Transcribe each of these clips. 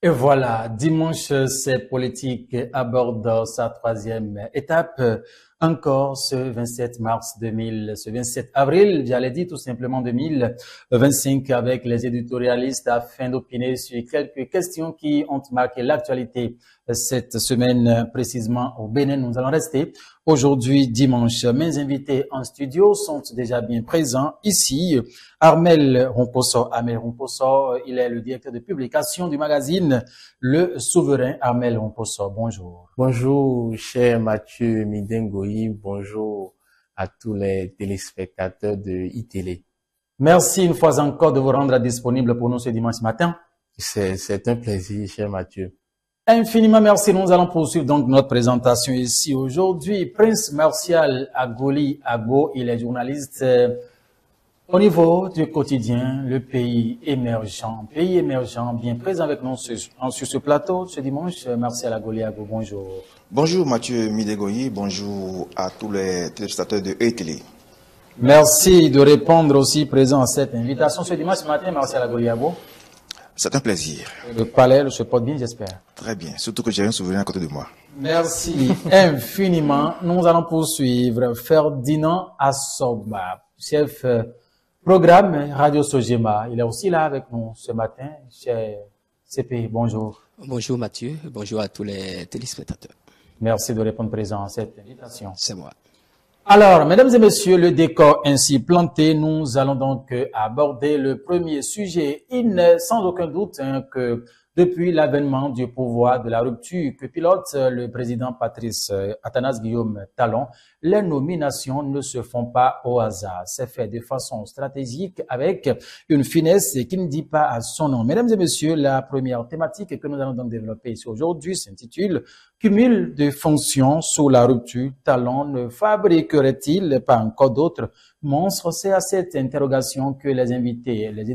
Et voilà, dimanche, c'est politique aborde sa troisième étape. Encore ce 27 mars 2000, ce 27 avril, j'allais dire tout simplement 2025 avec les éditorialistes afin d'opiner sur quelques questions qui ont marqué l'actualité cette semaine précisément au Bénin. Nous allons rester aujourd'hui dimanche. Mes invités en studio sont déjà bien présents ici. Armel Romposo, il est le directeur de publication du magazine Le Souverain. Armel Romposo, bonjour. Bonjour, cher Mathieu Midengoyi. Bonjour à tous les téléspectateurs de iTélé. Merci une fois encore de vous rendre disponible pour nous ce dimanche matin. C'est un plaisir, cher Mathieu. Infiniment merci. Nous allons poursuivre donc notre présentation ici aujourd'hui. Prince Martial Agoli Agbo, il est journaliste au niveau du quotidien, le pays émergent, bien présent avec nous sur ce plateau ce dimanche. Martial Agoli Agbo, bonjour. Bonjour Mathieu Midegoyi, bonjour à tous les téléspectateurs de iTélé. Merci de répondre aussi présent à cette invitation ce dimanche matin, Martial Agoli Agbo. C'est un plaisir. Le palais se porte bien, j'espère. Très bien, surtout que j'ai un souvenir à côté de moi. Merci infiniment. Nous allons poursuivre. Ferdinand Assoba, chef programme Radio Sogema. Il est aussi là avec nous ce matin. Chez CPI, bonjour. Bonjour Mathieu, bonjour à tous les téléspectateurs. Merci de répondre présent à cette invitation. C'est moi. Alors, mesdames et messieurs, le décor ainsi planté, nous allons donc aborder le premier sujet. Il n'est sans aucun doute que depuis l'avènement du pouvoir de la rupture que pilote le président Patrice Athanase Guillaume Talon, les nominations ne se font pas au hasard. C'est fait de façon stratégique avec une finesse qui ne dit pas à son nom. Mesdames et messieurs, la première thématique que nous allons donc développer ici aujourd'hui s'intitule « Cumul de fonctions sous la rupture, Talon ne fabriquerait-il pas encore d'autres monstres ?» C'est à cette interrogation que les invités, les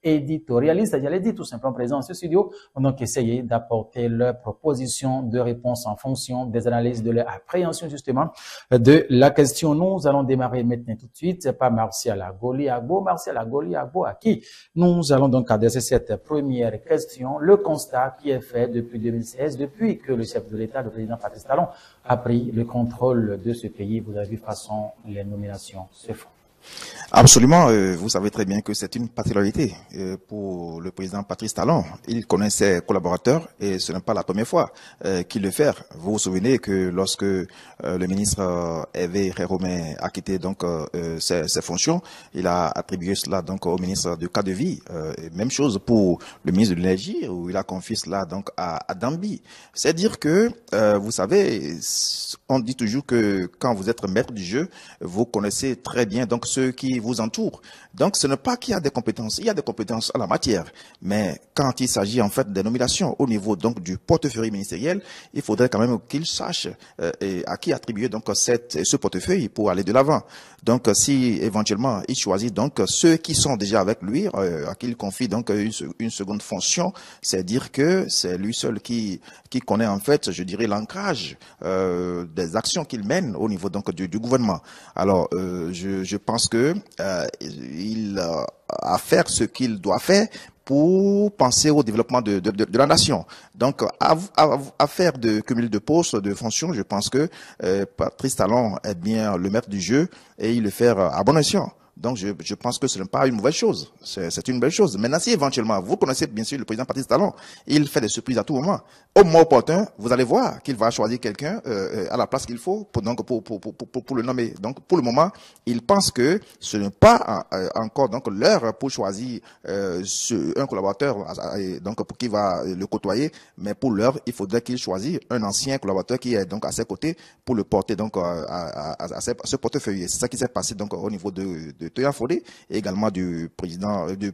éditorialistes, j'allais dire tout simplement présents en ce studio, ont donc essayé d'apporter leurs propositions de réponse en fonction des analyses de leur appréhension justement de la question. Nous allons démarrer maintenant tout de suite par Martial Agoli Agbo. Martial Agoli Agbo, à qui nous allons donc adresser cette première question. Le constat qui est fait depuis 2016, depuis que le chef de l'État, le président Patrice Talon, a pris le contrôle de ce pays. Vous avez vu façon les nominations se font. Absolument, vous savez très bien que c'est une particularité pour le président Patrice Talon. Il connaît ses collaborateurs et ce n'est pas la première fois qu'il le fait. Vous vous souvenez que lorsque le ministre Hervé Romain a quitté donc ses fonctions, il a attribué cela donc au ministre du cadre de vie. Même chose pour le ministre de l'énergie où il a confié cela donc à Dambi. C'est dire que vous savez, on dit toujours que quand vous êtes maître du jeu, vous connaissez très bien donc ceux qui vous entourent. Donc ce n'est pas qu'il y a des compétences, il y a des compétences en la matière, mais quand il s'agit en fait des nominations au niveau donc du portefeuille ministériel, il faudrait quand même qu'il sache à qui attribuer donc ce portefeuille pour aller de l'avant. Donc si éventuellement il choisit donc ceux qui sont déjà avec lui, à qui il confie donc une seconde fonction, c'est dire que c'est lui seul qui connaît en fait, je dirais, l'ancrage des actions qu'il mène au niveau donc du gouvernement. Alors je pense que il a à faire ce qu'il doit faire pour penser au développement de la nation. Donc, à faire de cumul de postes, de fonctions, je pense que Patrice Talon est bien le maître du jeu et il le fait à bon escient. Donc, je pense que ce n'est pas une mauvaise chose. C'est une belle chose. Maintenant, si éventuellement, vous connaissez bien sûr le président Patrice Talon, il fait des surprises à tout moment. Au moment opportun, vous allez voir qu'il va choisir quelqu'un à la place qu'il faut pour le nommer. Donc, pour le moment, il pense que ce n'est pas encore donc l'heure pour choisir un collaborateur donc pour qui va le côtoyer, mais pour l'heure, il faudrait qu'il choisisse un ancien collaborateur qui est donc à ses côtés pour le porter donc à ce portefeuille. C'est ça qui s'est passé donc au niveau de Toya Fodé et également du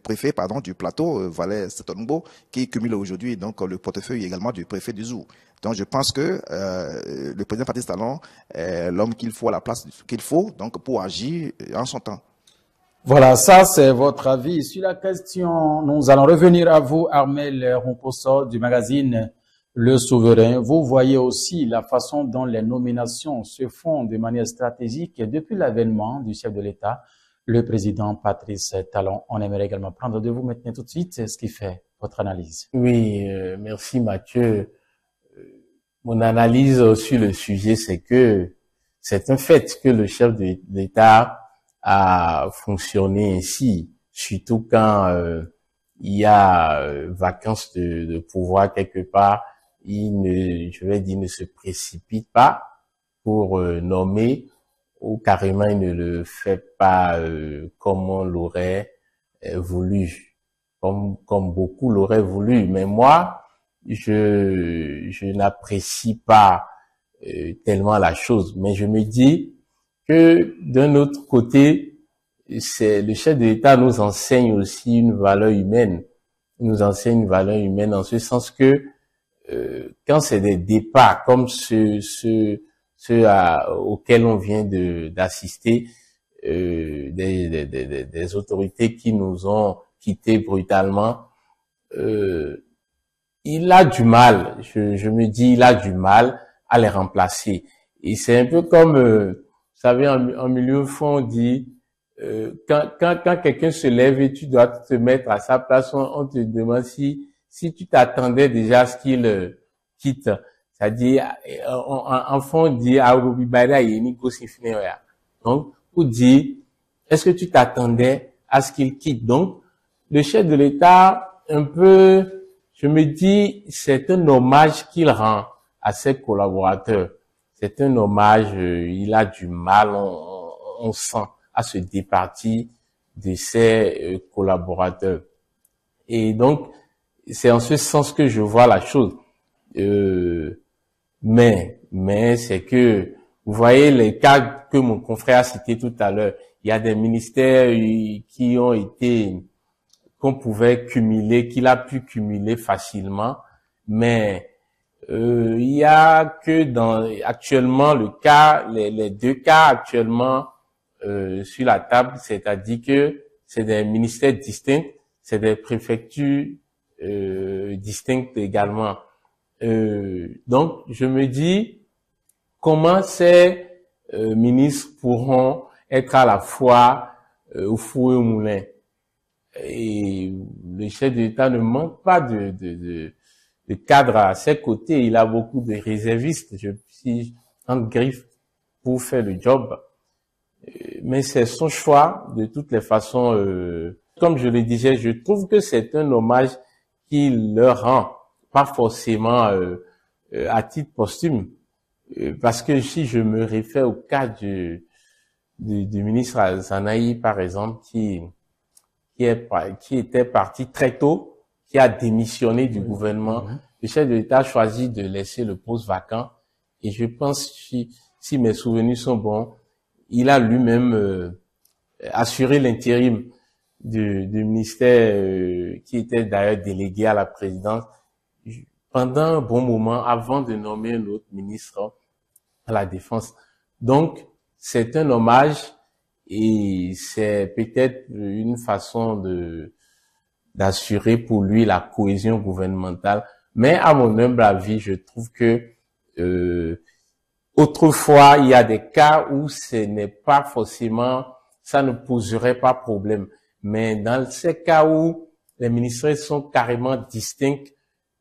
préfet du plateau Valais Setongo qui cumule aujourd'hui donc le portefeuille également du préfet du Zou. Donc je pense que le président Patrice Talon est l'homme qu'il faut à la place qu'il faut donc pour agir en son temps. Voilà, ça c'est votre avis sur la question. Nous allons revenir à vous, Armel Romposo du magazine Le Souverain. Vous voyez aussi la façon dont les nominations se font de manière stratégique depuis l'avènement du chef de l'État, le président Patrice Talon. On aimerait également prendre de vous maintenant tout de suite ce qui fait votre analyse. Oui, merci Mathieu. Mon analyse sur le sujet, c'est que c'est un fait que le chef de l'État a fonctionné ainsi, surtout quand il y a vacance de pouvoir quelque part. Je vais dire, ne se précipite pas pour nommer, ou carrément il ne le fait pas comme on l'aurait voulu, comme beaucoup l'auraient voulu. Mais moi, je n'apprécie pas tellement la chose, mais je me dis que d'un autre côté, c'est le chef de l'État nous enseigne aussi une valeur humaine. Il nous enseigne une valeur humaine en ce sens que quand c'est des départs comme ceux auxquels on vient d'assister, des autorités qui nous ont quittés brutalement, il a du mal, je me dis, il a du mal à les remplacer. Et c'est un peu comme, vous savez, en milieu fond, on dit, quand quelqu'un se lève et tu dois te mettre à sa place, on te demande si tu t'attendais déjà à ce qu'il quitte. C'est-à-dire, en fond, on dit, donc, pour dire, est-ce que tu t'attendais à ce qu'il quitte? Donc, le chef de l'État, un peu, je me dis, c'est un hommage qu'il rend à ses collaborateurs. C'est un hommage, il a du mal, on sent, à se départir de ses collaborateurs. Et donc, c'est en ce sens que je vois la chose. Mais c'est que, vous voyez les cas que mon confrère a cités tout à l'heure, il y a des ministères qui ont été, qu'on pouvait cumuler, qu'il a pu cumuler facilement, mais il y a que actuellement le cas, les deux cas actuellement sur la table, c'est-à-dire que c'est des ministères distincts, c'est des préfectures distinctes également. Donc je me dis comment ces ministres pourront être à la fois au four et au moulin. Et le chef de l'État ne manque pas de cadre à ses côtés. Il a beaucoup de réservistes, en griffe, pour faire le job. Mais c'est son choix, de toutes les façons. Comme je le disais, je trouve que c'est un hommage qu'il leur rend, pas forcément à titre posthume. Parce que si je me réfère au cas du ministre Zanaï, par exemple, qui était parti très tôt, qui a démissionné du gouvernement. Le chef de l'État a choisi de laisser le poste vacant. Et je pense, si mes souvenirs sont bons, il a lui-même assuré l'intérim du ministère qui était d'ailleurs délégué à la présidence pendant un bon moment avant de nommer un autre ministre à la Défense. Donc, c'est un hommage. Et c'est peut-être une façon d'assurer pour lui la cohésion gouvernementale. Mais à mon humble avis, je trouve que autrefois, il y a des cas où ce n'est pas forcément, ça ne poserait pas problème. Mais dans ces cas où les ministères sont carrément distincts,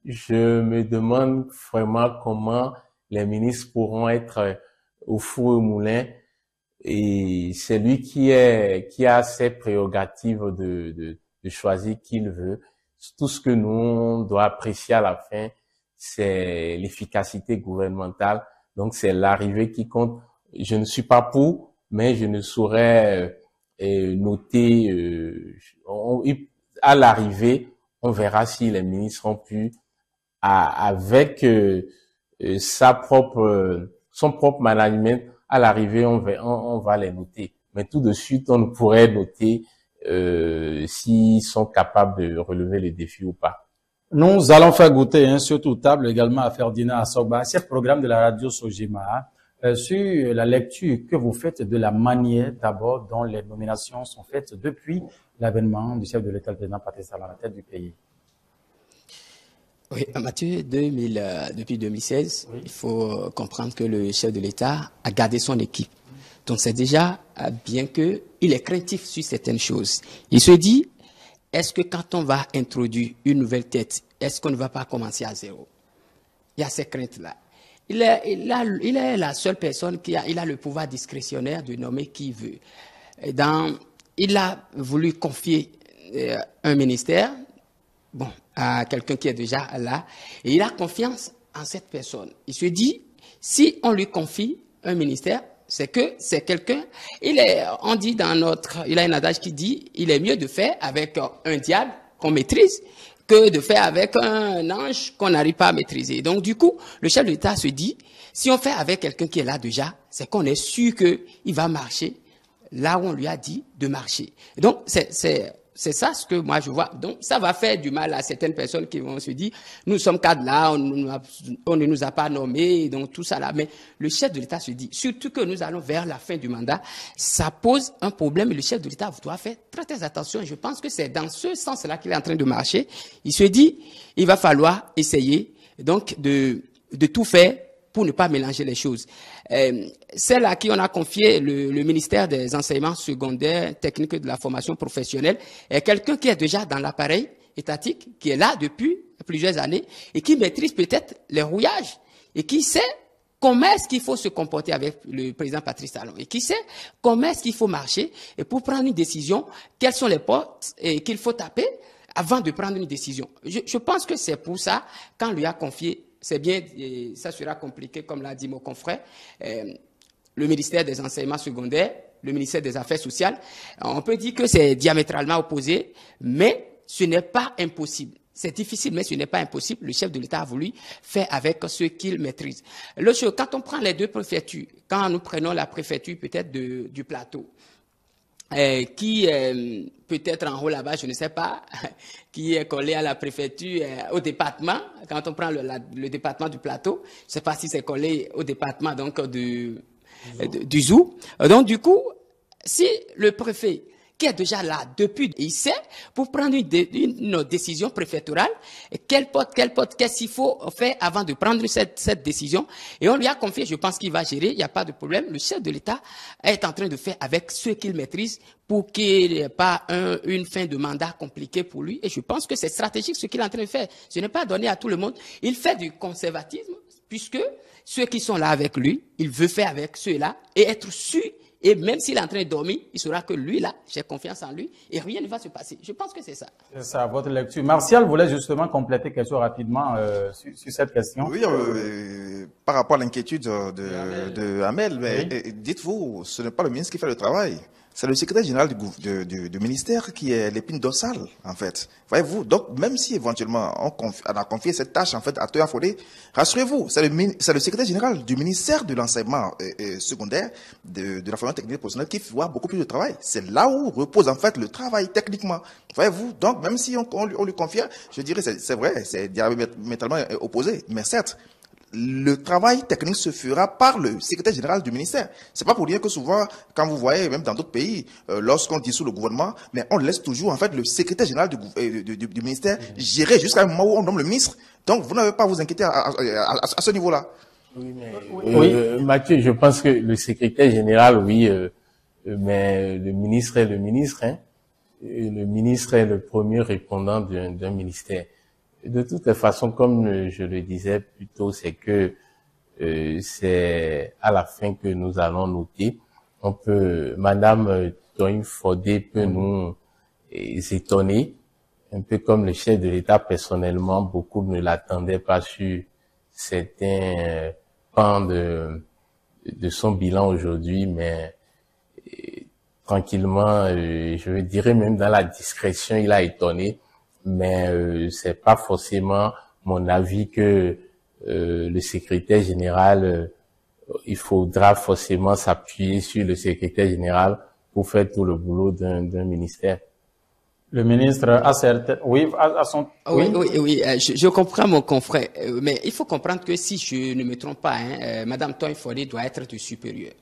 je me demande vraiment comment les ministres pourront être au four et au moulin. Et c'est lui qui a ses prérogatives de choisir qui il veut. Tout ce que nous, on doit apprécier à la fin, c'est l'efficacité gouvernementale. Donc, c'est l'arrivée qui compte. Je ne suis pas pour, mais je ne saurais noter, à l'arrivée, on verra si les ministres ont pu, avec son propre management, à l'arrivée, on va les noter. Mais tout de suite, on ne pourrait noter s'ils sont capables de relever les défis ou pas. Nous allons faire goûter sur toute table également à Ferdinand Assogba, chef programme de la radio Sojima, sur la lecture que vous faites de la manière d'abord dont les nominations sont faites depuis l'avènement du chef de l'État, le président Patrice Talon, à la tête du pays. Oui, Mathieu, depuis 2016, oui. Il faut comprendre que le chef de l'État a gardé son équipe. Donc c'est déjà bien qu'il est craintif sur certaines choses. Il se dit, est-ce que quand on va introduire une nouvelle tête, est-ce qu'on ne va pas commencer à zéro? Il y a ces craintes-là. Il est la seule personne il a le pouvoir discrétionnaire de nommer qui il veut. Il a voulu confier un ministère, à quelqu'un qui est déjà là, et il a confiance en cette personne. Il se dit, si on lui confie un ministère, c'est que c'est quelqu'un, on dit il a un adage qui dit, il est mieux de faire avec un diable qu'on maîtrise que de faire avec un ange qu'on n'arrive pas à maîtriser. Donc, du coup, le chef de l'État se dit, si on fait avec quelqu'un qui est là déjà, c'est qu'on est sûr qu'il va marcher là où on lui a dit de marcher. Donc, c'est ça ce que moi je vois. Donc, ça va faire du mal à certaines personnes qui vont se dire, nous sommes cadres là, on ne nous a pas nommés, donc tout ça là. Mais le chef de l'État se dit, surtout que nous allons vers la fin du mandat, ça pose un problème et le chef de l'État doit faire très très attention. Je pense que c'est dans ce sens-là qu'il est en train de marcher. Il se dit, il va falloir essayer donc de tout faire pour ne pas mélanger les choses. Celle à qui on a confié le ministère des enseignements secondaires, techniques et de la formation professionnelle est quelqu'un qui est déjà dans l'appareil étatique, qui est là depuis plusieurs années et qui maîtrise peut-être les rouillages et qui sait comment est-ce qu'il faut se comporter avec le président Patrice Talon et qui sait comment est-ce qu'il faut marcher et pour prendre une décision, quelles sont les portes qu'il faut taper avant de prendre une décision. Je pense que c'est pour ça qu'on lui a confié. C'est bien, et ça sera compliqué, comme l'a dit mon confrère, le ministère des enseignements secondaires, le ministère des Affaires sociales. On peut dire que c'est diamétralement opposé, mais ce n'est pas impossible. C'est difficile, mais ce n'est pas impossible. Le chef de l'État a voulu faire avec ce qu'il maîtrise. L'autre chose, quand on prend les deux préfectures, quand nous prenons la préfecture peut-être du plateau, qui peut-être en haut là-bas, je ne sais pas, qui est collé à la préfecture, au département. Quand on prend le département du Plateau, je ne sais pas si c'est collé au département donc du Zou. Donc du coup, si le préfet qui est déjà là depuis, il sait, pour prendre une décision préfectorale, qu'est-ce qu'il faut faire avant de prendre cette décision. Et on lui a confié, je pense qu'il va gérer, il n'y a pas de problème. Le chef de l'État est en train de faire avec ce qu'il maîtrise pour qu'il n'y ait pas une fin de mandat compliquée pour lui. Et je pense que c'est stratégique ce qu'il est en train de faire. Ce n'est pas donné à tout le monde. Il fait du conservatisme, puisque ceux qui sont là avec lui, il veut faire avec ceux-là et être sûr. Et même s'il est en train de dormir, il saura que lui, là, j'ai confiance en lui et rien ne va se passer. Je pense que c'est ça. C'est ça, votre lecture. Martial voulait justement compléter quelque chose rapidement sur cette question. Oui, par rapport à l'inquiétude de Hamel, mais oui. Dites-vous, ce n'est pas le ministre qui fait le travail. C'est le secrétaire général du ministère qui est l'épine dorsale, en fait. Voyez-vous, donc même si éventuellement on a confié cette tâche en fait à Toya Fodé, rassurez-vous, c'est le secrétaire général du ministère de l'enseignement secondaire, de la formation technique professionnelle qui fait beaucoup plus de travail. C'est là où repose en fait le travail techniquement. Voyez-vous, donc même si on lui confie, je dirais c'est vrai, c'est diamétralement opposé, mais certes, le travail technique se fera par le secrétaire général du ministère. C'est pas pour dire que souvent, quand vous voyez, même dans d'autres pays, lorsqu'on dissout le gouvernement, mais on laisse toujours, en fait, le secrétaire général du ministère gérer jusqu'à un moment où on nomme le ministre. Donc, vous n'avez pas à vous inquiéter à ce niveau-là. Oui, mais, Mathieu, je pense que le secrétaire général, oui, mais le ministre est le ministre, hein. Le ministre est le premier répondant d'un ministère. De toutes les façons, comme je le disais plus tôt, c'est que c'est à la fin que nous allons noter. Madame Toyin Fodé peut nous étonner, un peu comme le chef de l'État personnellement, beaucoup ne l'attendaient pas sur certains pans de son bilan aujourd'hui, mais tranquillement, je dirais même dans la discrétion, il a étonné. Mais c'est pas forcément mon avis que le secrétaire général, il faudra forcément s'appuyer sur le secrétaire général pour faire tout le boulot d'un ministère. Le ministre a certaines, oui, à son, oui, je comprends mon confrère, mais il faut comprendre que si je ne me trompe pas, Madame Toyin Fodé doit être du supérieur.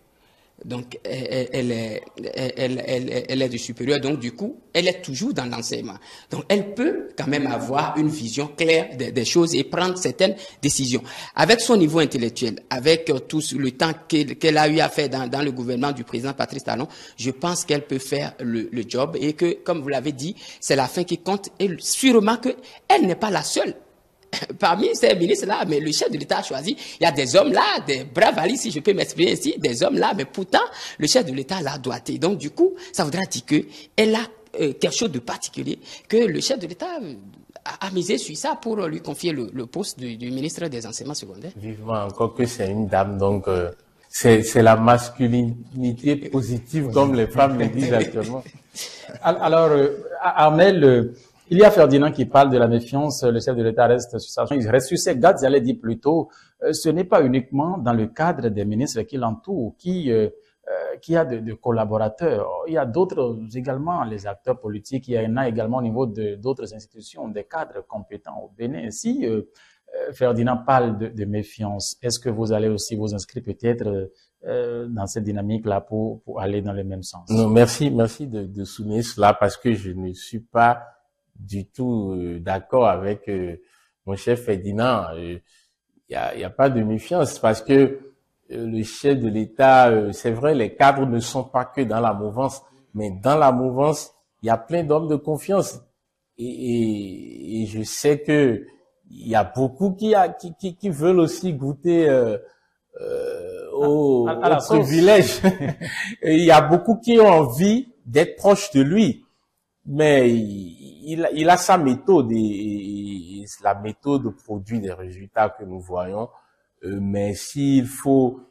Donc, elle est du supérieur. Donc, du coup, elle est toujours dans l'enseignement. Donc, elle peut quand même avoir une vision claire des choses et prendre certaines décisions. Avec son niveau intellectuel, avec tout le temps qu'elle a eu à faire dans le gouvernement du président Patrice Talon, je pense qu'elle peut faire le job et que, comme vous l'avez dit, c'est la fin qui compte. Et sûrement qu'elle n'est pas la seule. Parmi ces ministres-là, mais le chef de l'État a choisi, il y a des hommes là, des braves alliés, si je peux m'exprimer ainsi, des hommes là, mais pourtant, le chef de l'État l'a doigté. Donc, du coup, ça voudra dire qu'elle a quelque chose de particulier, que le chef de l'État a misé sur ça pour lui confier le poste du ministre des Enseignements secondaires. Vivement, encore que c'est une dame, donc c'est la masculinité positive, comme les femmes le disent actuellement. Alors, Armel, il y a Ferdinand qui parle de la méfiance, le chef de l'État reste sur sa chaise, il reste sur ses gardes, j'allais dire plutôt, ce n'est pas uniquement dans le cadre des ministres qui l'entourent, qui a de collaborateurs. Il y a d'autres également, les acteurs politiques, il y en a également au niveau d'autres institutions, des cadres compétents au Bénin. Si Ferdinand parle de méfiance, est-ce que vous allez aussi vous inscrire peut-être dans cette dynamique-là pour aller dans le même sens? Non, merci de souligner cela parce que je ne suis pas du tout d'accord avec mon chef Ferdinand. Il y a pas de méfiance parce que le chef de l'État, c'est vrai, les cadres ne sont pas que dans la mouvance, mais dans la mouvance, il y a plein d'hommes de confiance. Et je sais que il y a beaucoup qui veulent aussi goûter au privilège. Il y a beaucoup qui ont envie d'être proches de lui. Mais il a sa méthode et la méthode produit des résultats que nous voyons. Mais s'il faut,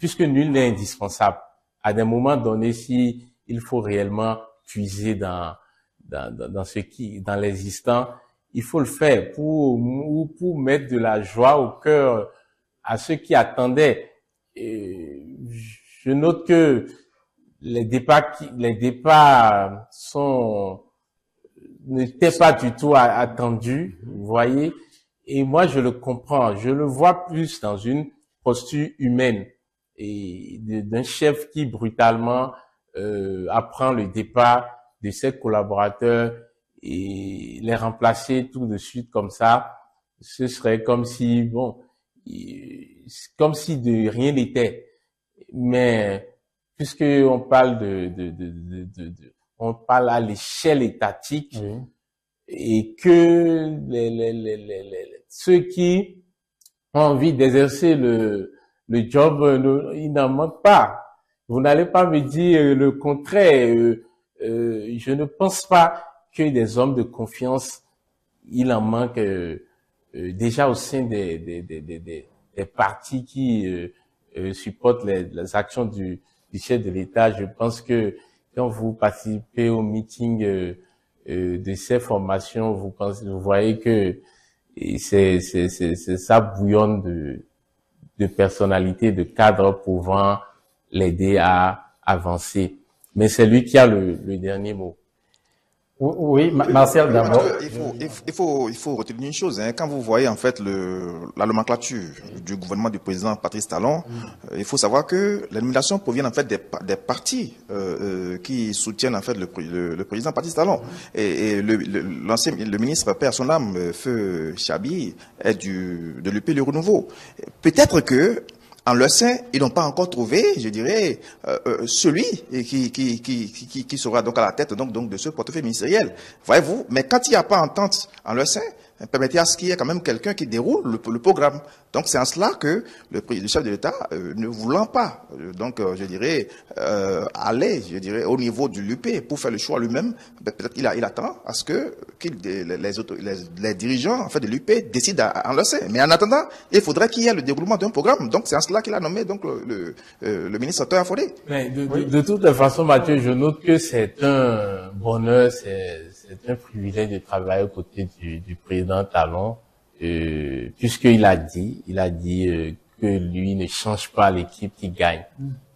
puisque nul n'est indispensable, à des moments donnés, si il faut réellement puiser dans l'existant, il faut le faire pour mettre de la joie au cœur à ceux qui attendaient. Et je note que les départs n'étaient pas du tout attendus, vous voyez. Et moi, je le comprends. Je le vois plus dans une posture humaine et d'un chef qui brutalement apprend le départ de ses collaborateurs et les remplacer tout de suite comme ça. Ce serait comme si, comme si de rien n'était. Mais puisque on parle on parle à l'échelle étatique, oui, et que ceux qui ont envie d'exercer le job, ils n'en manquent pas. Vous n'allez pas me dire le contraire. Je ne pense pas que des hommes de confiance, il en manque déjà au sein des partis qui supportent les actions du chef de l'État. Je pense que quand vous participez au meeting de ces formations, vous voyez que ça bouillonne de personnalités, de cadres pouvant l'aider à avancer. Mais c'est lui qui a le dernier mot. Oui, Martial d'abord. Il faut retenir une chose, hein. Quand vous voyez en fait la nomenclature du gouvernement du président Patrice Talon, il faut savoir que les nominations proviennent en fait des partis qui soutiennent en fait le président Patrice Talon. Et le ministre père son âme, Feu Chabi, est de l'UP Le Renouveau. Peut-être que en leur sein, ils n'ont pas encore trouvé, je dirais, celui qui sera donc à la tête donc de ce portefeuille ministériel. Voyez-vous, mais quand il n'y a pas entente en leur sein, permettez à ce qu'il y ait quand même quelqu'un qui déroule le programme. Donc c'est en cela que le chef de l'État, ne voulant pas, je dirais, aller, je dirais, au niveau du l'UP pour faire le choix lui-même, peut-être il attend à ce que les dirigeants en fait de l'UP décident en leur sein. Mais en attendant, il faudrait qu'il y ait le déroulement d'un programme. Donc c'est en cela qu'il a nommé donc le ministre Toya Fodé. Mais de toute façon, Mathieu, je note que c'est un bonheur, c'est un privilège de travailler aux côtés du président Talon, puisqu'il a dit que lui ne change pas l'équipe qui gagne.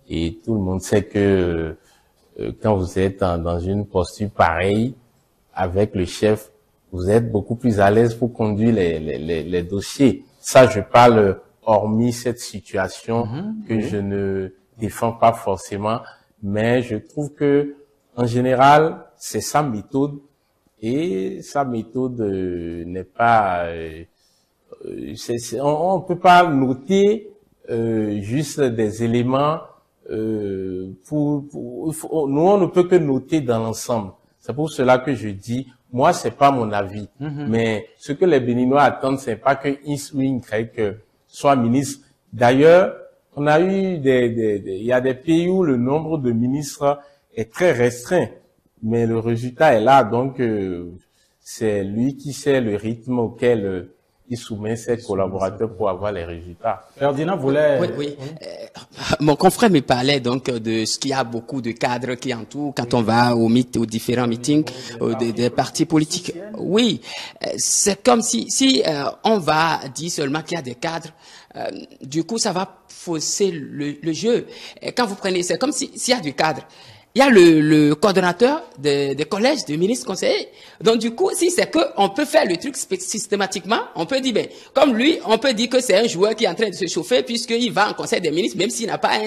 Et tout le monde sait que quand vous êtes dans une posture pareille avec le chef, vous êtes beaucoup plus à l'aise pour conduire les dossiers. Ça, je parle hormis cette situation que je ne défends pas forcément, mais je trouve que en général, c'est sa méthode et sa méthode n'est pas on peut pas noter juste des éléments nous on ne peut que noter dans l'ensemble. C'est pour cela que je dis, moi c'est pas mon avis, mais ce que les Béninois attendent, c'est pas que Iswin Krek soit ministre. D'ailleurs, on a eu il y a des pays où le nombre de ministres est très restreint, mais le résultat est là, donc c'est lui qui sait le rythme auquel il soumet ses collaborateurs pour avoir les résultats. Ferdinand voulait... Oui. Mon confrère me parlait donc de ce qu'il y a beaucoup de cadres qui entourent quand on va aux différents meetings des partis politiques. Oui, c'est comme si on va dire seulement qu'il y a des cadres, du coup ça va fausser le jeu. Et quand vous prenez, c'est comme s'il y a du cadre. Il y a le coordonnateur des collèges de ministres conseillers. Donc, du coup, si c'est que on peut faire le truc systématiquement, on peut dire, ben, comme lui, on peut dire que c'est un joueur qui est en train de se chauffer puisqu'il va en conseil des ministres, même s'il n'a pas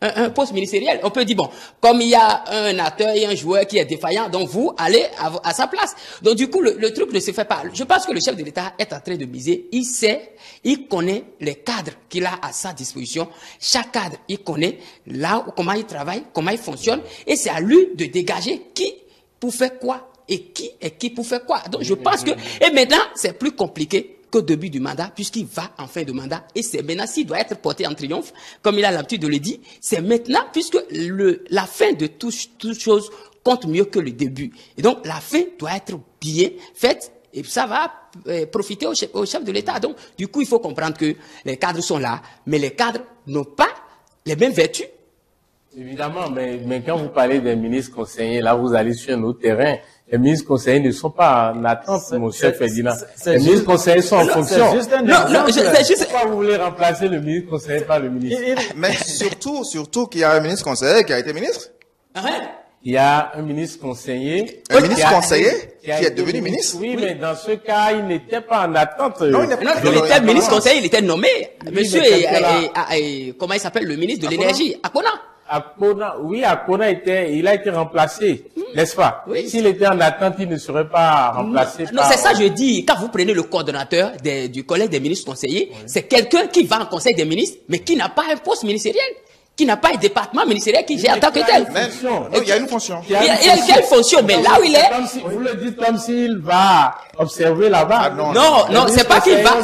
un poste ministériel. On peut dire, bon, comme il y a un acteur et un joueur qui est défaillant, donc vous allez à sa place. Donc, du coup, le truc ne se fait pas. Je pense que le chef de l'État est en train de miser. Il sait, il connaît les cadres qu'il a à sa disposition. Chaque cadre, il connaît là comment il travaille, comment il fonctionne. Et c'est à lui de dégager qui pour faire quoi et qui pour faire quoi. Donc je pense que, et maintenant c'est plus compliqué qu'au début du mandat puisqu'il va en fin de mandat et c'est maintenant s'il doit être porté en triomphe, comme il a l'habitude de le dire, c'est maintenant puisque la fin de toute chose compte mieux que le début. Et donc la fin doit être bien faite et ça va profiter au chef de l'État. Donc du coup il faut comprendre que les cadres sont là, mais les cadres n'ont pas les mêmes vertus. Évidemment, mais quand vous parlez des ministres conseillers, là, vous allez sur un autre terrain. Les ministres conseillers ne sont pas en attente, mon cher Ferdinand. Les ministres conseillers sont en fonction. C'est juste un exemple. Pourquoi vous voulez remplacer le ministre conseiller par le ministre? Mais surtout qu'il y a un ministre conseiller qui a été ministre. Il y a un ministre conseiller. Un ministre conseiller qui est devenu ministre. Oui, mais dans ce cas, il n'était pas en attente. Non, il était ministre conseiller, il était nommé. Monsieur, comment il s'appelle, le ministre de l'énergie, Akona. Akona il a été remplacé, n'est-ce pas? Oui. S'il était en attente, il ne serait pas remplacé. Non, c'est ça je dis. Quand vous prenez le coordonnateur du collège des ministres conseillers, c'est quelqu'un qui va en conseil des ministres, mais qui n'a pas un poste ministériel, qui n'a pas un département ministériel qui gère en tant que tel. Il y a une fonction. Il y a quelle fonction? Mais là où il est. Vous le dites comme s'il va observer là-bas. Non, c'est pas qu'il va.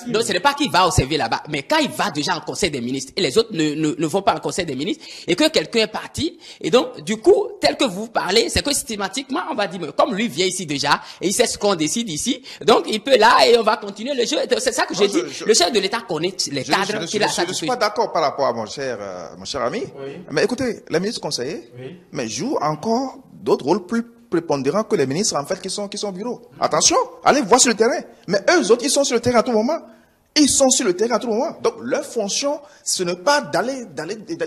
Non, ce n'est pas qu'il va observer là-bas. Mais quand il va déjà en conseil des ministres et les autres ne vont pas en conseil des ministres et que quelqu'un est parti et donc du coup tel que vous parlez, c'est que systématiquement on va dire comme lui vient ici déjà et il sait ce qu'on décide ici, donc il peut là et on va continuer le jeu. C'est ça que je dis. Le chef de l'État connaît les cadres qu'il a. Je ne suis pas d'accord par rapport à mon cher ami. Oui. Mais écoutez, les ministres conseillers, mais jouent encore d'autres rôles plus prépondérants que les ministres en fait qui sont au bureau. Attention, allez voir sur le terrain. Mais eux autres, ils sont sur le terrain à tout moment. Ils sont sur le terrain à tout moment. Donc leur fonction, ce n'est pas d'aller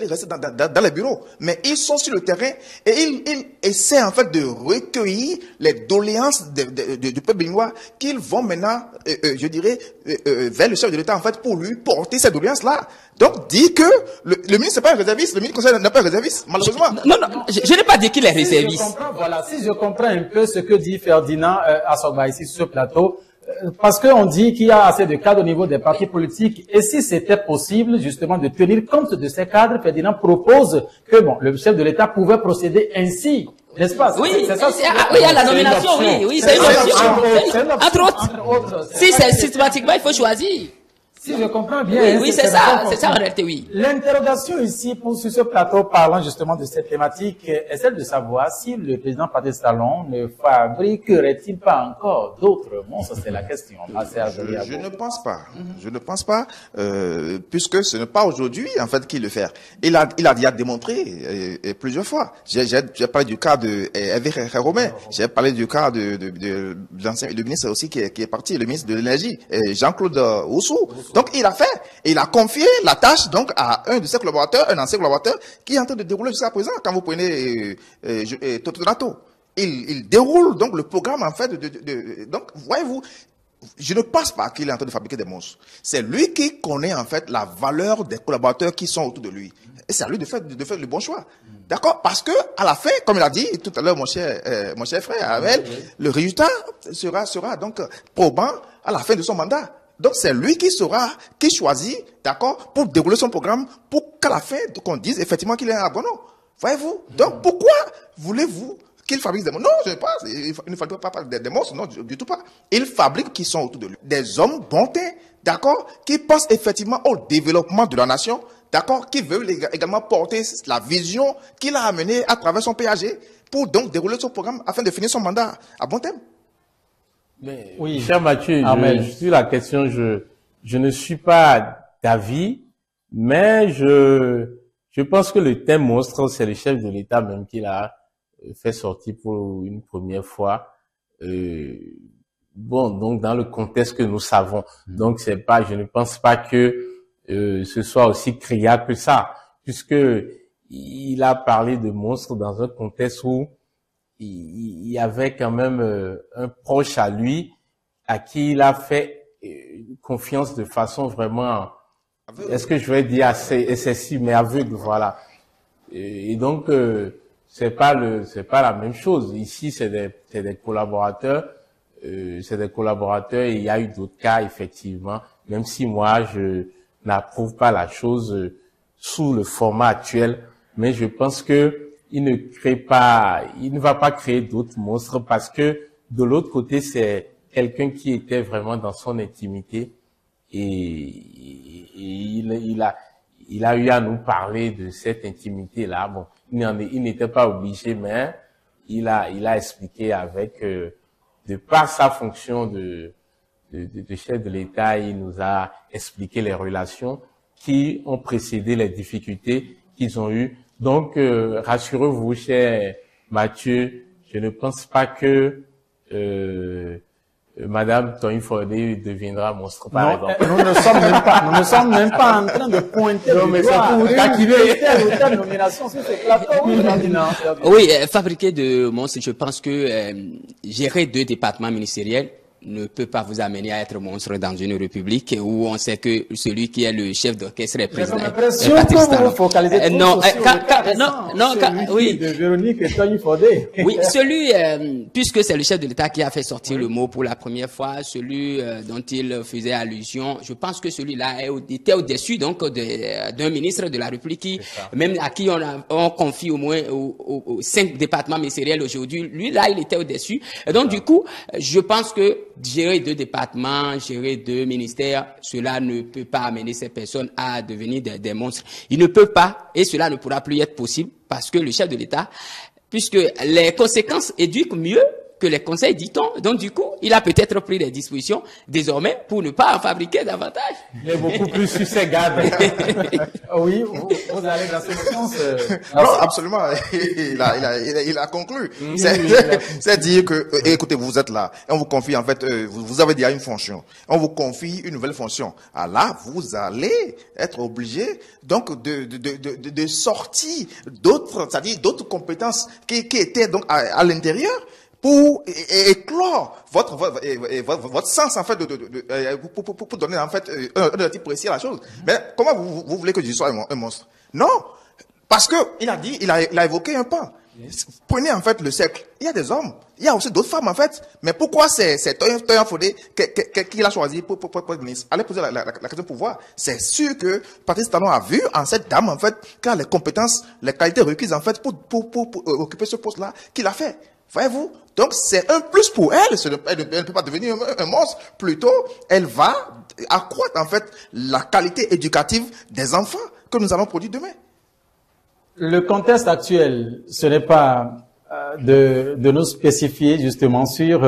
rester dans les bureaux, mais ils sont sur le terrain et ils essaient en fait de recueillir les doléances du peuple béninois qu'ils vont maintenant, je dirais, vers le chef de l'État en fait pour lui porter ces doléances-là. Donc dire que le ministre n'est pas un réserviste, le ministre conseiller n'est pas un réserviste, malheureusement. Non, je n'ai pas dit qu'il est réserviste. Si je comprends un peu ce que dit Ferdinand Assogba ici sur ce plateau. Parce qu'on dit qu'il y a assez de cadres au niveau des partis politiques, et si c'était possible justement de tenir compte de ces cadres, Ferdinand propose que le chef de l'État pouvait procéder ainsi, n'est-ce pas? Oui, c'est ça. Oui, à la nomination, oui, c'est une option. Entre autres. Si c'est systématiquement, il faut choisir. Si je comprends bien. Oui, c'est ça en réalité, oui. L'interrogation ici, sur ce plateau, parlant justement de cette thématique, est celle de savoir si le président Patrice Talon ne fabriquerait-il pas encore d'autres monstres. C'est la question. Je ne pense pas. Je ne pense pas, puisque ce n'est pas aujourd'hui, en fait, qu'il le fait. Il a déjà démontré plusieurs fois. J'ai parlé du cas de Hervé Romain. J'ai parlé du cas de l'ancien, le ministre aussi qui est parti, le ministre de l'énergie, Jean-Claude Oussou. Donc, il a fait, et il a confié la tâche, donc, à un de ses collaborateurs, un ancien collaborateur, qui est en train de dérouler jusqu'à présent, quand vous prenez, Toto Donato. Il déroule, donc, le programme, en fait, donc, voyez-vous, je ne pense pas qu'il est en train de fabriquer des monstres. C'est lui qui connaît en fait la valeur des collaborateurs qui sont autour de lui. Et c'est à lui de faire le bon choix. D'accord? Parce que à la fin, comme il a dit tout à l'heure mon cher frère Amel, le résultat sera donc probant à la fin de son mandat. Donc c'est lui qui choisit, d'accord, pour dérouler son programme, pour qu'à la fin qu'on dise effectivement qu'il est un agono. Voyez-vous? Donc pourquoi voulez-vous qu'il fabrique des monstres? Non, je ne sais pas. Il ne fabrique pas des monstres, non, du tout pas. Il fabrique qui sont autour de lui. Des hommes bontés, d'accord, qui pensent effectivement au développement de la nation, d'accord, qui veulent également porter la vision qu'il a amenée à travers son PAG pour donc dérouler son programme afin de finir son mandat à bon terme. Mais, Oui. cher Mathieu, sur la question, je ne suis pas d'avis, mais je pense que le thème monstre, c'est le chef de l'État même qui l'a fait sortir pour une première fois. Bon, donc dans le contexte que nous savons. Donc je ne pense pas que ce soit aussi criard que ça, puisque il a parlé de monstre dans un contexte où il y avait quand même un proche à lui à qui il a fait confiance de façon vraiment, est-ce que je vais dire assez excessive, mais aveugle, voilà. Et donc c'est pas la même chose. Ici c'est des collaborateurs, et il y a eu d'autres cas effectivement, même si moi je n'approuve pas la chose sous le format actuel, mais je pense que il ne va pas créer d'autres monstres parce que de l'autre côté, c'est quelqu'un qui était vraiment dans son intimité et il a eu à nous parler de cette intimité-là. Bon, il n'était pas obligé, mais il a expliqué avec, de par sa fonction de chef de l'État, il nous a expliqué les relations qui ont précédé les difficultés qu'ils ont eues. Donc, rassurez-vous, cher Mathieu, je ne pense pas que Madame Tony Fordé deviendra monstre, par exemple. Nous ne sommes même pas en train de pointer le doigt telle nomination sur ce plateau. Oui, fabriquer de monstres, je pense que gérer 2 départements ministériels ne peut pas vous amener à être monstre dans une république où on sait que celui qui est le chef d'orchestre est président. J'ai l'impression que vous focalisez trop non, oui, de Véronique et Tony Fordé. Oui, puisque c'est le chef de l'État qui a fait sortir le mot pour la première fois, celui dont il faisait allusion, je pense que celui-là était au-dessus donc d'un ministre de la République qui, même à qui on confie au moins aux 5 départements ministériels aujourd'hui, lui là il était au-dessus. Et donc du coup, je pense que gérer 2 départements, gérer 2 ministères, cela ne peut pas amener ces personnes à devenir des monstres. Il ne peut pas, et cela ne pourra plus être possible, parce que le chef de l'État, puisque les conséquences éduquent mieux que les conseils, dit-on. Donc, du coup, il a peut-être pris des dispositions, désormais, pour ne pas en fabriquer davantage. Il est beaucoup plus sur ses gardes. Oui, vous allez dans ce sens. Non, absolument. Il a conclu. C'est dire que, écoutez, vous êtes là. Et on vous confie, en fait, vous avez déjà une fonction. On vous confie une nouvelle fonction. Ah là, vous allez être obligé, donc, de sortir d'autres, c'est-à-dire d'autres compétences qui étaient, donc, à l'intérieur, pour éclore votre sens en fait pour donner en fait un type précis à la chose. Mais comment vous voulez que je sois un monstre? Non, parce que il a évoqué un pan. Prenez en fait le cercle. Il y a des hommes, il y a aussi d'autres femmes en fait. Mais pourquoi c'est Toyin Fordé qu'il a choisi pour être ministre? Allez poser la question pour voir. C'est sûr que Patrice Talon a vu en cette dame en fait qu'elle a les compétences, les qualités requises en fait pour occuper ce poste-là qu'il a fait. Voyez-vous? Donc, c'est un plus pour elle. Elle ne peut pas devenir un monstre. Plutôt, elle va accroître, en fait, la qualité éducative des enfants que nous allons produire demain. Le contexte actuel, ce n'est pas de nous spécifier justement sur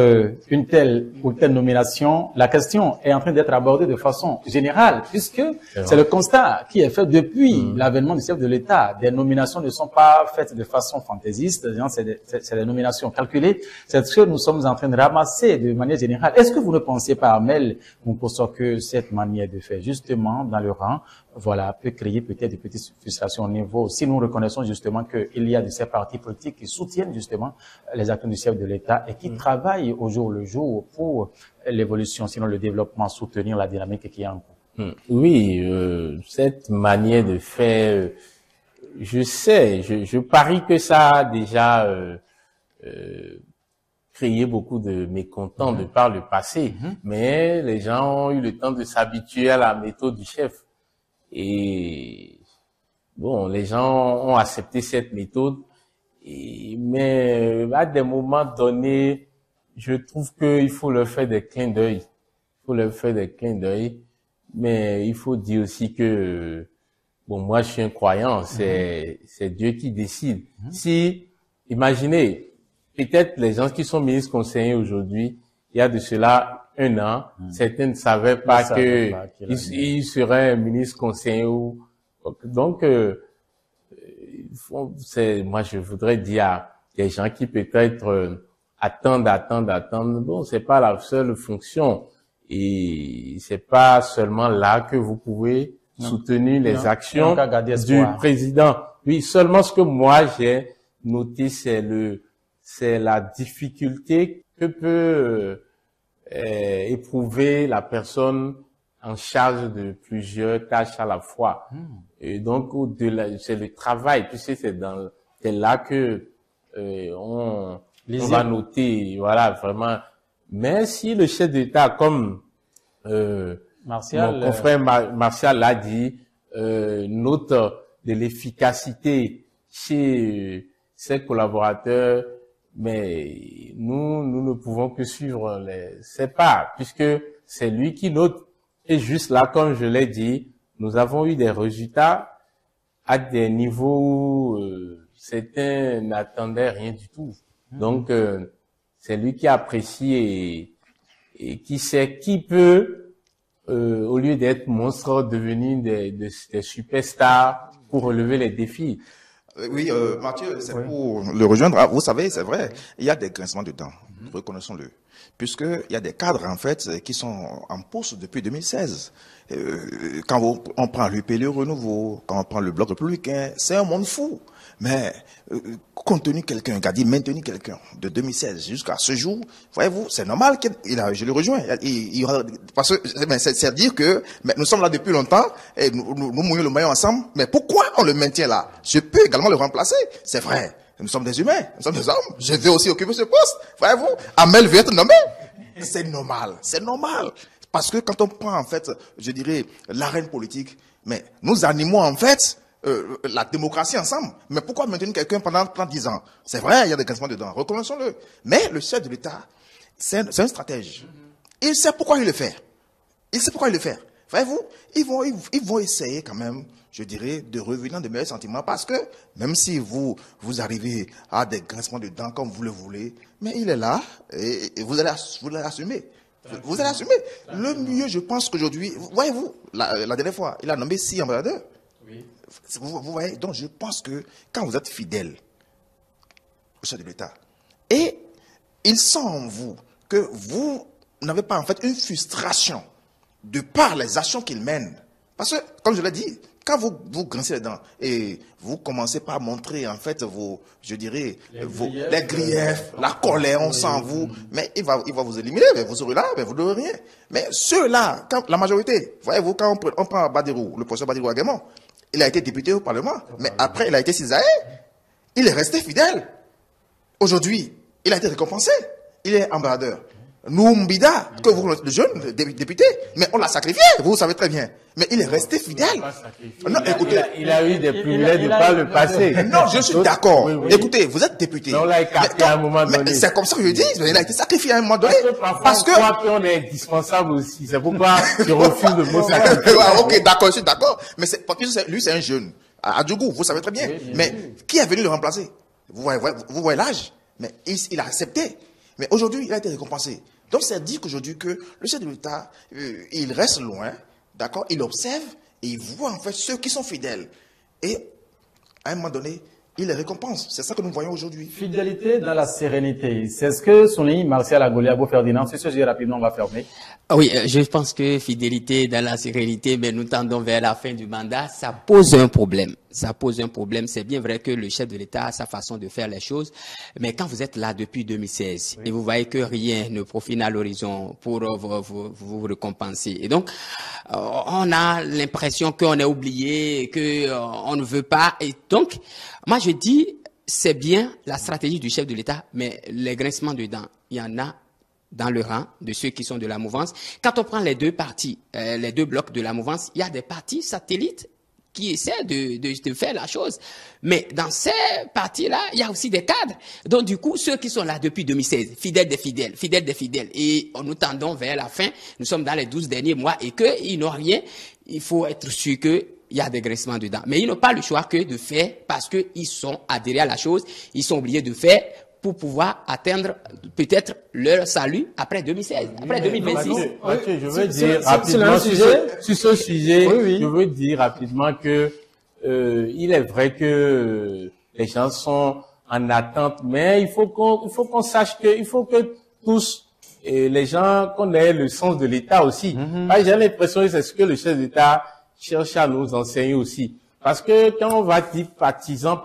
une telle ou telle nomination. La question est en train d'être abordée de façon générale, puisque c'est le constat qui est fait depuis l'avènement du chef de l'État. Des nominations ne sont pas faites de façon fantaisiste, c'est des nominations calculées. C'est ce que nous sommes en train de ramasser de manière générale. Est-ce que vous ne pensez pas, Amel Moukosso, que cette manière de faire, justement, dans le rang, voilà, peut créer peut-être des petites frustrations au niveau, si nous reconnaissons justement qu'il y a de ces partis politiques qui soutiennent justement justement les actions du chef de l'État et qui travaille au jour le jour pour l'évolution, sinon le développement, soutenir la dynamique qui est en cours. Oui, cette manière de faire, je sais, je parie que ça a déjà créé beaucoup de mécontents de par le passé, mais les gens ont eu le temps de s'habituer à la méthode du chef. Et bon, les gens ont accepté cette méthode, mais à des moments donnés, je trouve qu'il faut leur faire des clins d'œil. Il faut leur faire des clins d'œil, mais il faut dire aussi que bon, moi je suis un croyant, c'est Dieu qui décide. Si, imaginez, peut-être les gens qui sont ministres conseillers aujourd'hui, il y a de cela 1 an, certains ne savaient pas qu'il serait un ministre conseiller. Donc, moi je voudrais dire à des gens qui peut-être attendent. Bon, c'est pas la seule fonction et c'est pas seulement là que vous pouvez soutenir les actions du président. Oui, seulement ce que moi j'ai noté, c'est la difficulté que peut éprouver la personne en charge de plusieurs tâches à la fois. Et donc, au-delà, c'est le travail. Tu sais, c'est là que on va noter, voilà, vraiment. Mais si le chef d'État, comme mon confrère Martial l'a dit, note de l'efficacité chez ses collaborateurs, mais nous ne pouvons que suivre ses pas, puisque c'est lui qui note. Et juste là, comme je l'ai dit, nous avons eu des résultats à des niveaux où certains n'attendaient rien du tout. Donc, c'est lui qui apprécie et qui sait qui peut, au lieu d'être monstre, devenir des superstars pour relever les défis. Oui, Mathieu, c'est pour le rejoindre. Ah, vous savez, c'est vrai, il y a des grincements de dents, reconnaissons-le. Puisqu'il y a des cadres, en fait, qui sont en poste depuis 2016. Quand on prend l'UP, le Renouveau, quand on prend le Bloc républicain, c'est un monde fou. Mais, maintenir quelqu'un de 2016 jusqu'à ce jour, voyez-vous, c'est normal je le rejoins. Parce que, c'est dire que, mais nous sommes là depuis longtemps, et nous mouillons le maillot ensemble, mais pourquoi on le maintient là? Je peux également le remplacer. C'est vrai. Nous sommes des humains, nous sommes des hommes. Je vais aussi occuper ce poste. Voyez-vous, Amel veut être nommé. C'est normal. Parce que quand on prend, en fait, je dirais, l'arène politique, mais nous animons, en fait, la démocratie ensemble. Mais pourquoi maintenir quelqu'un pendant 10 ans? C'est vrai, il y a des grincements dedans, reconnaissons-le. Mais le chef de l'État, c'est un stratège. Il sait pourquoi il le fait. Voyez-vous, ils vont essayer quand même, je dirais, de revenir dans de meilleurs sentiments, parce que même si vous arrivez à des grincements de dents comme vous le voulez, mais il est là et vous allez assumer. Vous allez assumer. Le mieux, je pense qu'aujourd'hui, voyez-vous, la dernière fois, il a nommé 6 ambassadeurs. Oui. Vous voyez, donc je pense que quand vous êtes fidèle au chef de l'État, et il sent en vous que vous n'avez pas en fait une frustration de par les actions qu'il mène. Parce que, comme je l'ai dit, quand vous grincez les dents et vous commencez par montrer en fait les griefs, la colère, on sent vous, mais il va vous éliminer, mais vous serez là, mais vous n'aurez rien. Mais ceux-là, la majorité, voyez-vous, quand on prend Badirou, le professeur Badirou Aguemon, il a été député au Parlement, mais après il a été cisaillé, il est resté fidèle. Aujourd'hui, il a été récompensé, il est ambassadeur. Noumbida, que vous le jeune député, mais on l'a sacrifié, vous savez très bien. Mais il est resté fidèle. Non, écoutez, il a eu des privilèges de par le passé. Non, je suis d'accord. Oui. Écoutez, vous êtes député. On l'a écarté à un moment donné. C'est comme ça que je dis, il a été sacrifié à un moment donné. Parce que on croit qu'on est indispensable aussi. C'est pourquoi je refuse le mot sacrifié. Ok, d'accord, je suis d'accord. Mais lui, c'est un jeune. À Djougou, vous savez très bien. Mais qui est venu le remplacer? Vous voyez l'âge. Mais il a accepté. Mais aujourd'hui, il a été récompensé. Donc, c'est dire qu'aujourd'hui, que le chef de l'État, il reste loin, d'accord, il observe et il voit en fait ceux qui sont fidèles. Et à un moment donné, il les récompense. C'est ça que nous voyons aujourd'hui. Fidélité dans la sérénité. C'est ce que souligne Martial Agoliabo Ferdinand. C'est ce que rapidement on va fermer. Oui, je pense que fidélité dans la sérénité, mais nous tendons vers la fin du mandat, ça pose un problème. Ça pose un problème. C'est bien vrai que le chef de l'État a sa façon de faire les choses, mais quand vous êtes là depuis 2016 et vous voyez que rien ne profile à l'horizon pour vous récompenser, et donc on a l'impression qu'on est oublié, que on ne veut pas, et donc moi je dis c'est bien la stratégie du chef de l'État, mais les grincements de dents, il y en a dans le rang de ceux qui sont de la mouvance. Quand on prend les deux partis, les deux blocs de la mouvance, il y a des partis satellites qui essaient de faire la chose. Mais dans ces partis-là, il y a aussi des cadres. Donc du coup, ceux qui sont là depuis 2016, fidèles des fidèles, fidèles des fidèles, et nous tendons vers la fin, nous sommes dans les 12 derniers mois, et qu'ils n'ont rien, il faut être sûr que il y a des graissements dedans. Mais ils n'ont pas le choix que de faire parce qu'ils sont adhérés à la chose, ils sont obligés de faire pour pouvoir atteindre peut-être leur salut après 2016, après 2026. Mathieu, je veux dire rapidement sur ce sujet, je veux dire rapidement que il est vrai que les gens sont en attente, mais il faut qu'on sache que il faut que tous les gens qu'on ait le sens de l'État aussi. J'ai l'impression que c'est ce que le chef d'État cherche à nous enseigner aussi, parce que quand on va dire partisan,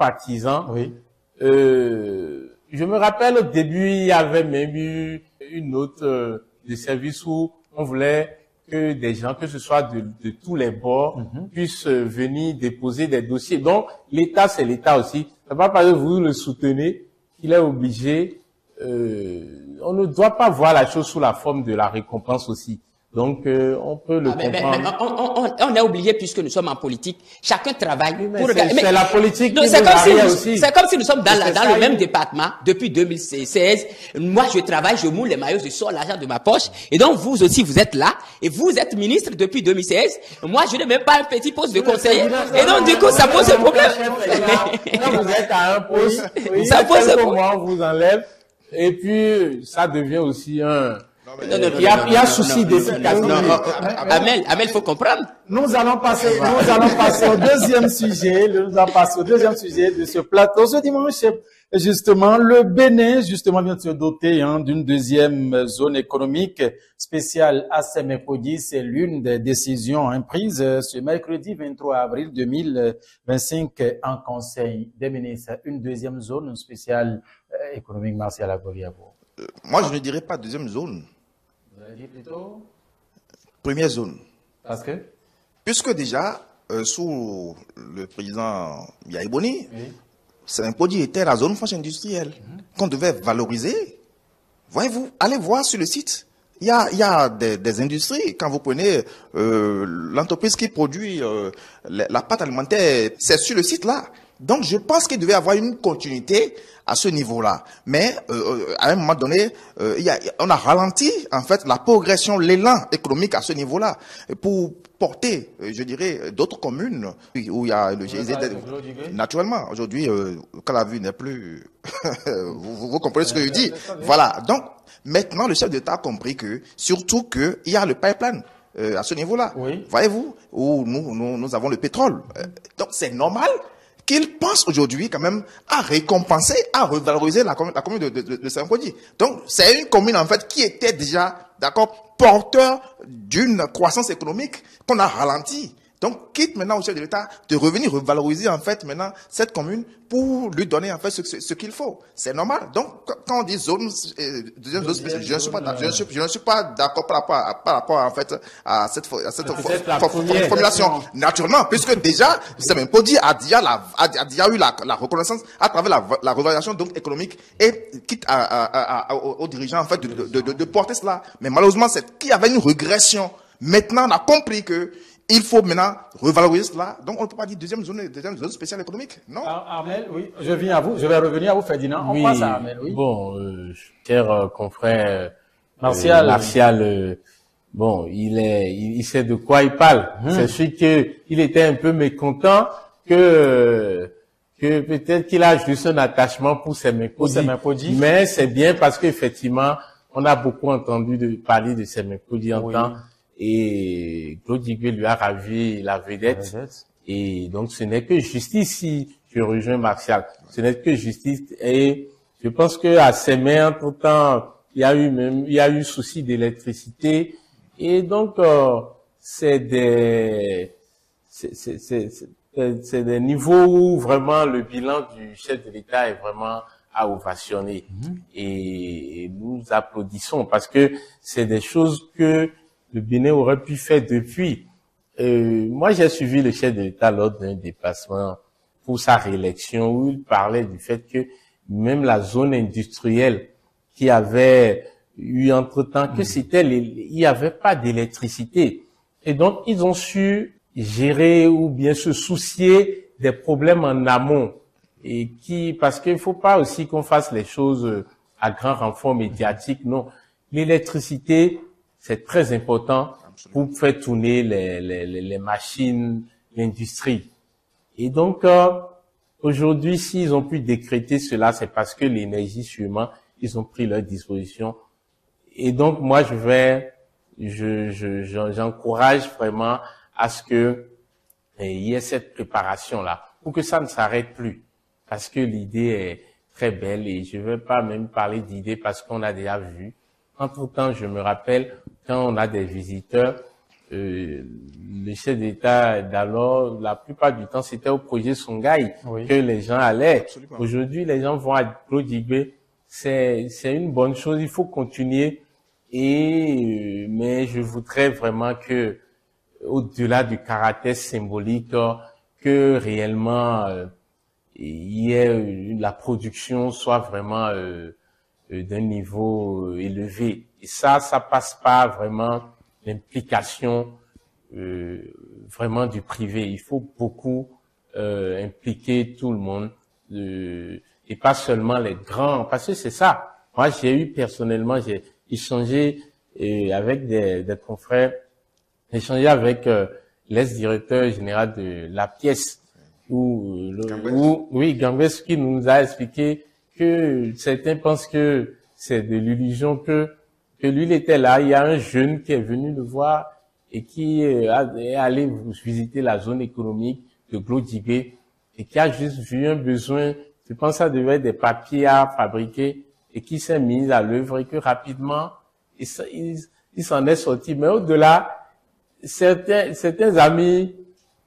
je me rappelle au début, il y avait même eu une note de service où on voulait que des gens, que ce soit de tous les bords, puissent venir déposer des dossiers. Donc, l'État, c'est l'État aussi. C'est pas parce que vous le soutenez qu'il est obligé. On ne doit pas voir la chose sous la forme de la récompense aussi. Donc, on peut le comprendre. On est obligé puisque nous sommes en politique. Chacun travaille pour regarder. C'est la politique qui c'est comme si nous sommes dans le même département depuis 2016. Moi, je travaille, je moule les maillots, je sors l'argent de ma poche. Et donc, vous aussi, vous êtes là. Et vous êtes ministre depuis 2016. Moi, je n'ai même pas un petit poste de conseiller. Et donc, du coup, ça pose un problème. Quand vous êtes à un poste, ça pose un problème. On vous enlève. Et puis, ça devient aussi un... Il y a souci d'efficacité. Amel, faut comprendre. Nous allons passer au deuxième sujet. De ce plateau. Ce dimanche, justement, le Bénin, vient de se doter d'une deuxième zone économique spéciale à Sémékodi. C'est l'une des décisions prises ce mercredi 23 avril 2025 en Conseil des ministres. Une deuxième zone spéciale économique, Martial Agoliabo. Moi, je ne dirais pas deuxième zone. Vous avez dit plutôt première zone. Parce que puisque déjà, sous le président Yaïboni, Sémékodi était la zone franche industrielle qu'on devait valoriser. Voyez-vous, allez voir sur le site. Il y a des industries. Quand vous prenez l'entreprise qui produit la pâte alimentaire, c'est sur le site là. Donc, je pense qu'il devait y avoir une continuité à ce niveau-là. Mais à un moment donné, on a ralenti en fait la progression, l'élan économique à ce niveau-là pour porter, je dirais, d'autres communes où il y a le GIZ. Naturellement, aujourd'hui, quand la vue n'est plus, vous comprenez ce que je dis. Voilà. Donc, maintenant, le chef d'État a compris que, surtout que il y a le pipeline. À ce niveau-là, voyez-vous, où nous avons le pétrole. Donc, c'est normal qu'il pense aujourd'hui quand même à récompenser, à revaloriser la commune de Sémékodi. Donc, c'est une commune en fait qui était déjà, d'accord, porteur d'une croissance économique qu'on a ralentie. Donc, quitte maintenant au chef de l'État de revenir revaloriser en fait maintenant cette commune pour lui donner en fait ce qu'il faut. C'est normal. Donc, quand on dit deuxième zone spéciale, je ne suis pas d'accord par rapport en fait à cette formulation. Naturellement, puisque déjà, Sémékodi a déjà eu la reconnaissance à travers la revalorisation donc économique et quitte aux dirigeants en fait de porter cela. Mais malheureusement, c'est qu'il y avait une régression. Maintenant, on a compris que il faut maintenant revaloriser cela. Donc, on ne peut pas dire deuxième zone spéciale économique, non? Armel, oui. Je viens à vous. Je vais revenir à vous, Ferdinand. On passe à Armel, oui. Bon, cher confrère Martial, bon, il sait de quoi il parle. C'est sûr qu'il était un peu mécontent que peut-être qu'il a juste un attachement pour Sémékodi. Mais c'est bien parce qu'effectivement, on a beaucoup entendu parler de Sémékodi en temps. Et Claude Digué lui a ravi la vedette. Et donc, ce n'est que justice si que rejoint Martial. Ce n'est que justice. Et je pense que à Sémé, entre-temps, il y a eu souci d'électricité. Et donc, c'est des niveaux où vraiment le bilan du chef de l'État est vraiment à ovationner. Et nous applaudissons parce que c'est des choses que le Bénin aurait pu faire depuis. Moi, j'ai suivi le chef de l'État lors d'un déplacement pour sa réélection où il parlait du fait que même la zone industrielle qui avait eu entre-temps que il y avait pas d'électricité. Et donc, ils ont su gérer ou bien se soucier des problèmes en amont. Et parce qu'il faut pas aussi qu'on fasse les choses à grand renfort médiatique, non. L'électricité, c'est très important pour faire tourner les machines, l'industrie. Et donc, aujourd'hui, s'ils ont pu décréter cela, c'est parce que l'énergie, sûrement, ils ont pris leur disposition. Et donc, moi, j'encourage vraiment à ce que il y ait cette préparation-là, pour que ça ne s'arrête plus. Parce que l'idée est très belle et je ne vais pas même parler d'idée parce qu'on a déjà vu. Entre-temps, je me rappelle, quand on a des visiteurs, le chef d'État d'alors, la plupart du temps, c'était au projet Songhai que les gens allaient. Absolument. Aujourd'hui, les gens vont à Glodjigbe. C'est une bonne chose. Il faut continuer. Mais je voudrais vraiment que, au-delà du caractère symbolique, que réellement il y ait la production soit vraiment d'un niveau élevé. Et ça passe par vraiment l'implication vraiment du privé. Il faut beaucoup impliquer tout le monde et pas seulement les grands, parce que c'est ça. Moi, personnellement, j'ai échangé avec des confrères, échangé avec l'ex-directeur général de la pièce Gambès, qui nous a expliqué que certains pensent que c'est de l'illusion que lui, il était là. Il y a un jeune qui est venu le voir et qui est allé visiter la zone économique de Glodjigbe et qui a juste vu un besoin. Je pense que ça devait être des papiers à fabriquer et qui s'est mis à l'œuvre et que rapidement, il s'en est sorti. Mais au-delà, certains amis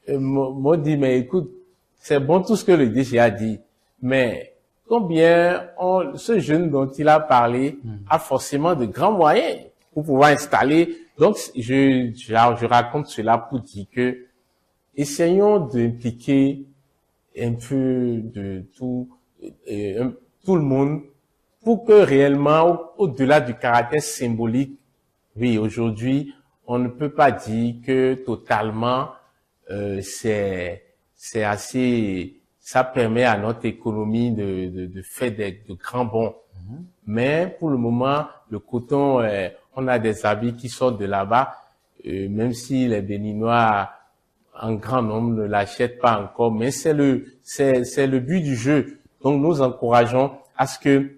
m'ont dit, mais écoute, c'est bon tout ce que le DG a dit, mais combien ce jeune dont il a parlé a forcément de grands moyens pour pouvoir installer. Donc, je raconte cela pour dire que essayons d'impliquer un peu de tout le monde pour que réellement, au-delà du caractère symbolique, oui, aujourd'hui, on ne peut pas dire que totalement, c'est assez, ça permet à notre économie de faire de grands bons. Mais pour le moment, le coton, on a des habits qui sortent de là-bas, même si les Béninois en grand nombre ne l'achètent pas encore, mais c'est le but du jeu. Donc nous encourageons à ce que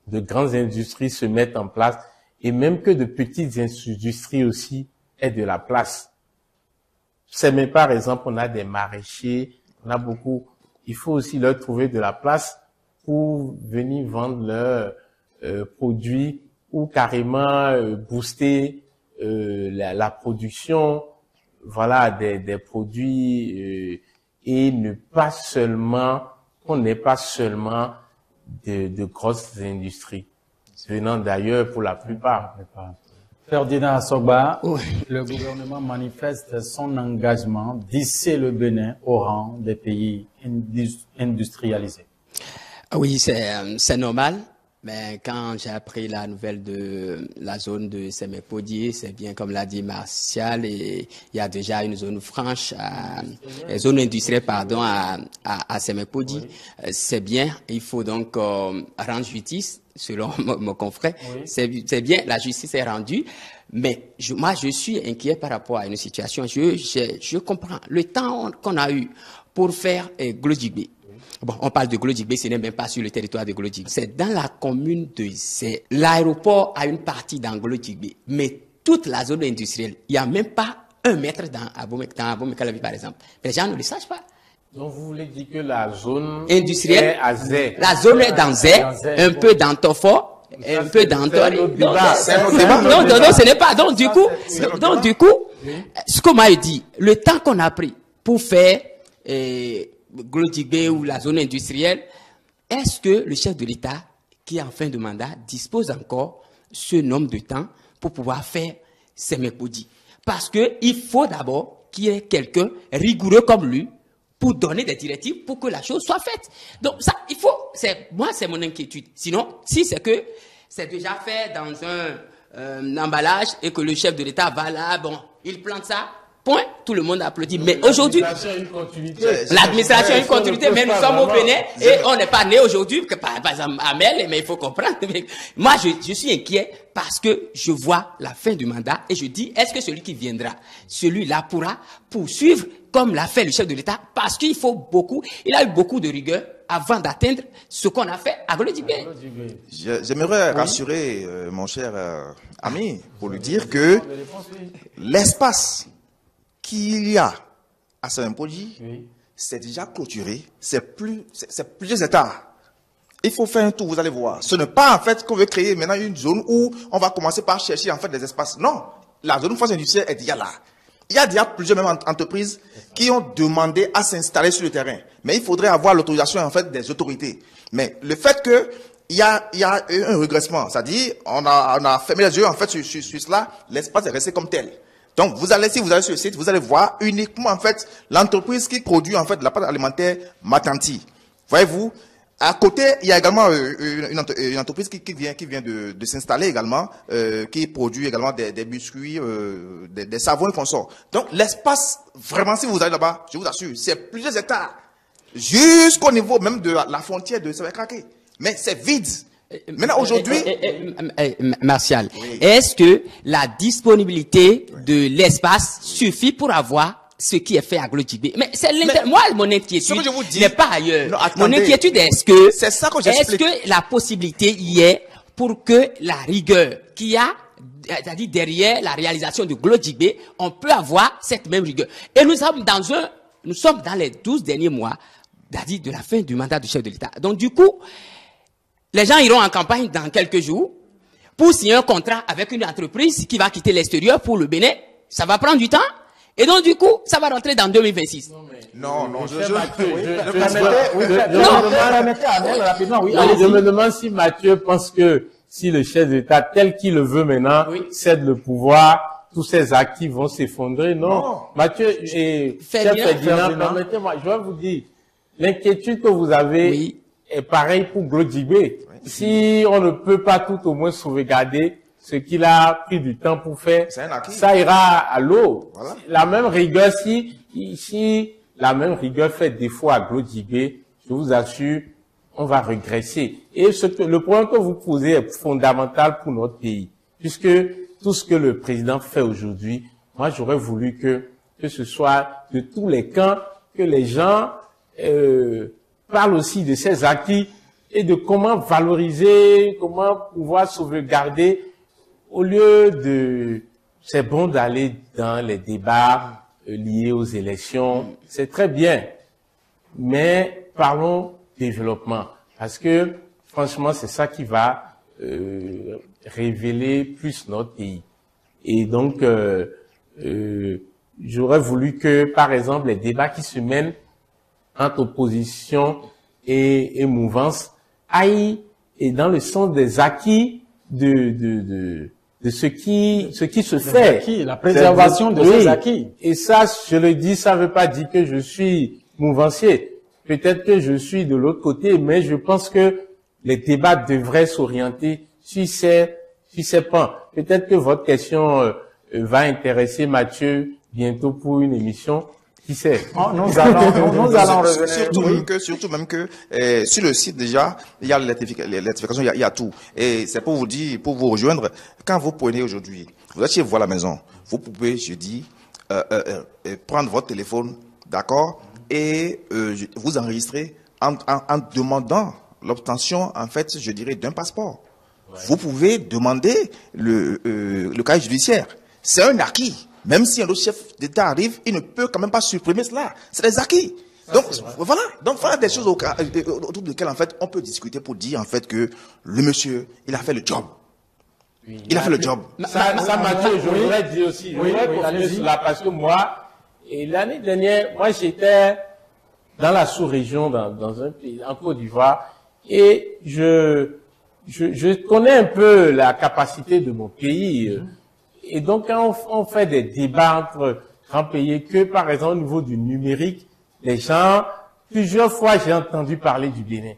de grandes industries se mettent en place et même que de petites industries aussi aient de la place. C'est même par exemple, on a des maraîchers, on a beaucoup, il faut aussi leur trouver de la place pour venir vendre leurs produits ou carrément booster la production, voilà, des produits et ne pas seulement, qu'on n'ait pas seulement de grosses industries venant d'ailleurs pour la plupart. Ferdinand Assogba, le gouvernement manifeste son engagement d'hisser le Bénin au rang des pays industrialisés. Oui, c'est normal. Mais quand j'ai appris la nouvelle de la zone de Sémé-Podié, c'est bien comme l'a dit Martial, et il y a déjà une zone franche, zone industrielle, pardon, à Sémé-Podié. Oui. C'est bien. Il faut donc rendre justice, selon mon confrère. Oui. C'est bien, la justice est rendue. Mais moi, je suis inquiet par rapport à une situation. Je comprends le temps qu'on a eu pour faire Glodjigbe. Bon, on parle de Glodjigbe, ce n'est même pas sur le territoire de Glodjigbe. C'est dans la commune de Zé. L'aéroport a une partie dans Glodjigbe, mais toute la zone industrielle, il n'y a même pas 1 mètre dans Abomey-Calavi, par exemple. Les gens ne le savent pas. Donc vous voulez dire que la zone industrielle est à Zé. La zone est dans Zé, un peu dans Tofo, un peu dans Tori. Non, ce n'est pas. Donc du coup, ce qu'on m'a dit, le temps qu'on a pris pour faire Glodjibé ou la zone industrielle, est-ce que le chef de l'État, qui est en fin de mandat, dispose encore ce nombre de temps pour pouvoir faire ces mécodis? Parce que il faut d'abord qu'il y ait quelqu'un rigoureux comme lui pour donner des directives pour que la chose soit faite. Donc ça, il faut, c'est mon inquiétude. Sinon, si c'est que c'est déjà fait dans un emballage et que le chef de l'État va là, bon, il plante ça, point, tout le monde applaudit. Mais aujourd'hui, l'administration a une continuité, mais nous sommes au Bénin et on n'est pas né aujourd'hui, par exemple, Amel, mais il faut comprendre. Moi, je suis inquiet parce que je vois la fin du mandat et je dis, est-ce que celui qui viendra, celui-là pourra poursuivre comme l'a fait le chef de l'État, parce qu'il faut beaucoup, il a eu beaucoup de rigueur avant d'atteindre ce qu'on a fait à Glodjibé. J'aimerais rassurer mon cher ami pour lui dire que l'espace qu'il y a à Saint-Poli, c'est déjà clôturé, c'est plusieurs hectares. Il faut faire un tour, vous allez voir. Ce n'est pas en fait qu'on veut créer maintenant une zone où on va commencer par chercher en fait des espaces. Non, la zone France industrielle est déjà là. Il y a déjà plusieurs même entreprises qui ont demandé à s'installer sur le terrain. Mais il faudrait avoir l'autorisation en fait des autorités. Mais le fait que il y a un régressement, c'est-à-dire on a fermé les yeux en fait sur cela, l'espace est resté comme tel. Donc si vous allez sur le site, vous allez voir uniquement en fait l'entreprise qui produit en fait de la pâte alimentaire Matanti. Voyez-vous? À côté, il y a également une entreprise qui vient de s'installer également, qui produit également des biscuits, des savons et consorts. Donc l'espace, vraiment, si vous allez là-bas, je vous assure, c'est plusieurs hectares, jusqu'au niveau même de la frontière de Sévékraké. Mais c'est vide. Maintenant, aujourd'hui... Martial, est-ce que la disponibilité de l'espace suffit pour avoir ce qui est fait à Glodjibé? Mais c'est moi, mon inquiétude n'est pas ailleurs. Non, mon inquiétude est est-ce que la possibilité y est pour que la rigueur qu'il y a, c'est-à-dire derrière la réalisation de Glodjibé, on peut avoir cette même rigueur. Et nous sommes dans les 12 derniers mois, c'est-à-dire de la fin du mandat du chef de l'État. Donc du coup, les gens iront en campagne dans quelques jours pour signer un contrat avec une entreprise qui va quitter l'extérieur pour le Bénin. Ça va prendre du temps. Et donc, du coup, ça va rentrer dans 2026. Non, je me demande si Mathieu pense que si le chef d'État, tel qu'il le veut maintenant, cède le pouvoir, tous ses acquis vont s'effondrer. Non. Mathieu et chef Ferdinand, permettez-moi, je vais vous dire, l'inquiétude que vous avez est pareille pour Glodjibé. Si on ne peut pas tout au moins sauvegarder ce qu'il a pris du temps pour faire, ça ira à l'eau. Voilà. La même rigueur, si la même rigueur fait défaut à Glodjibé, je vous assure, on va régresser. Et le problème que vous posez est fondamental pour notre pays, puisque tout ce que le président fait aujourd'hui, moi j'aurais voulu que ce soit de tous les camps, que les gens parlent aussi de ces acquis et de comment valoriser, comment pouvoir sauvegarder. Au lieu de, c'est bon d'aller dans les débats liés aux élections, c'est très bien, mais parlons développement, parce que franchement c'est ça qui va révéler plus notre pays. Et donc j'aurais voulu que, par exemple, les débats qui se mènent entre opposition et mouvance aillent et dans le sens des acquis de ce qui se fait. Acquis, la préservation de ces acquis. Et ça, je le dis, ça ne veut pas dire que je suis mouvancier. Peut-être que je suis de l'autre côté, mais je pense que les débats devraient s'orienter sur ces points. Peut-être que votre question va intéresser Mathieu bientôt pour une émission. Qui sait? Nous allons revenir. Surtout même que sur le site déjà, il y a l'électrification, il y a tout. Et c'est pour vous dire, pour vous rejoindre, quand vous prenez aujourd'hui, vous achetez voir la maison, vous pouvez, je dis, prendre votre téléphone, d'accord, et vous enregistrer en demandant l'obtention, en fait, je dirais, d'un passeport. Ouais. Vous pouvez demander le casier judiciaire. C'est un acquis. Même si un autre chef d'État arrive, il ne peut quand même pas supprimer cela. C'est des acquis. Donc voilà des choses autour desquelles en fait on peut discuter pour dire en fait que le monsieur il a fait le job. Oui, il a fait le job. Ça Mathieu, je voudrais dire aussi, je voudrais continuer sur là parce que moi, et l'année dernière, moi j'étais dans la sous-région, dans un pays, en Côte d'Ivoire, et je connais un peu la capacité de mon pays. Et donc quand on fait des débats entre grands pays, que par exemple au niveau du numérique, les gens, plusieurs fois j'ai entendu parler du Bénin.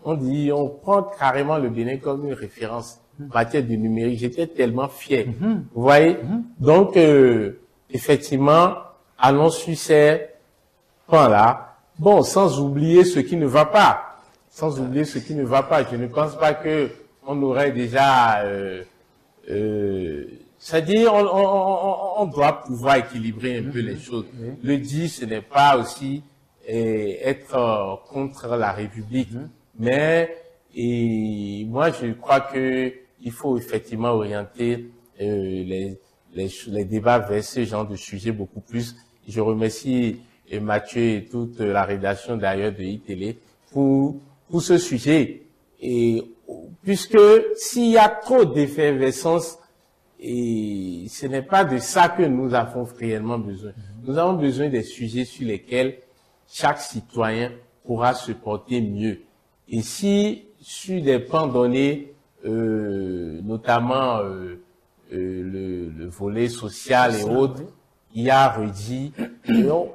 On prend carrément le Bénin comme une référence en matière de numérique. J'étais tellement fier. Vous voyez? Donc, effectivement, allons sur ces points-là. Bon, sans oublier ce qui ne va pas. Sans oublier ce qui ne va pas. Je ne pense pas que on aurait déjà, c'est-à-dire, on doit pouvoir équilibrer un peu les choses. Le dire, ce n'est pas aussi être contre la République. Mais, et moi, je crois que il faut effectivement orienter les débats vers ce genre de sujet beaucoup plus. Je remercie Mathieu et toute la rédaction d'ailleurs de iTélé pour ce sujet. Et puisque s'il y a trop d'effervescence, et ce n'est pas de ça que nous avons réellement besoin. Nous avons besoin des sujets sur lesquels chaque citoyen pourra se porter mieux. Et si sur des pans donnés, notamment le volet social et autres, il y a redit,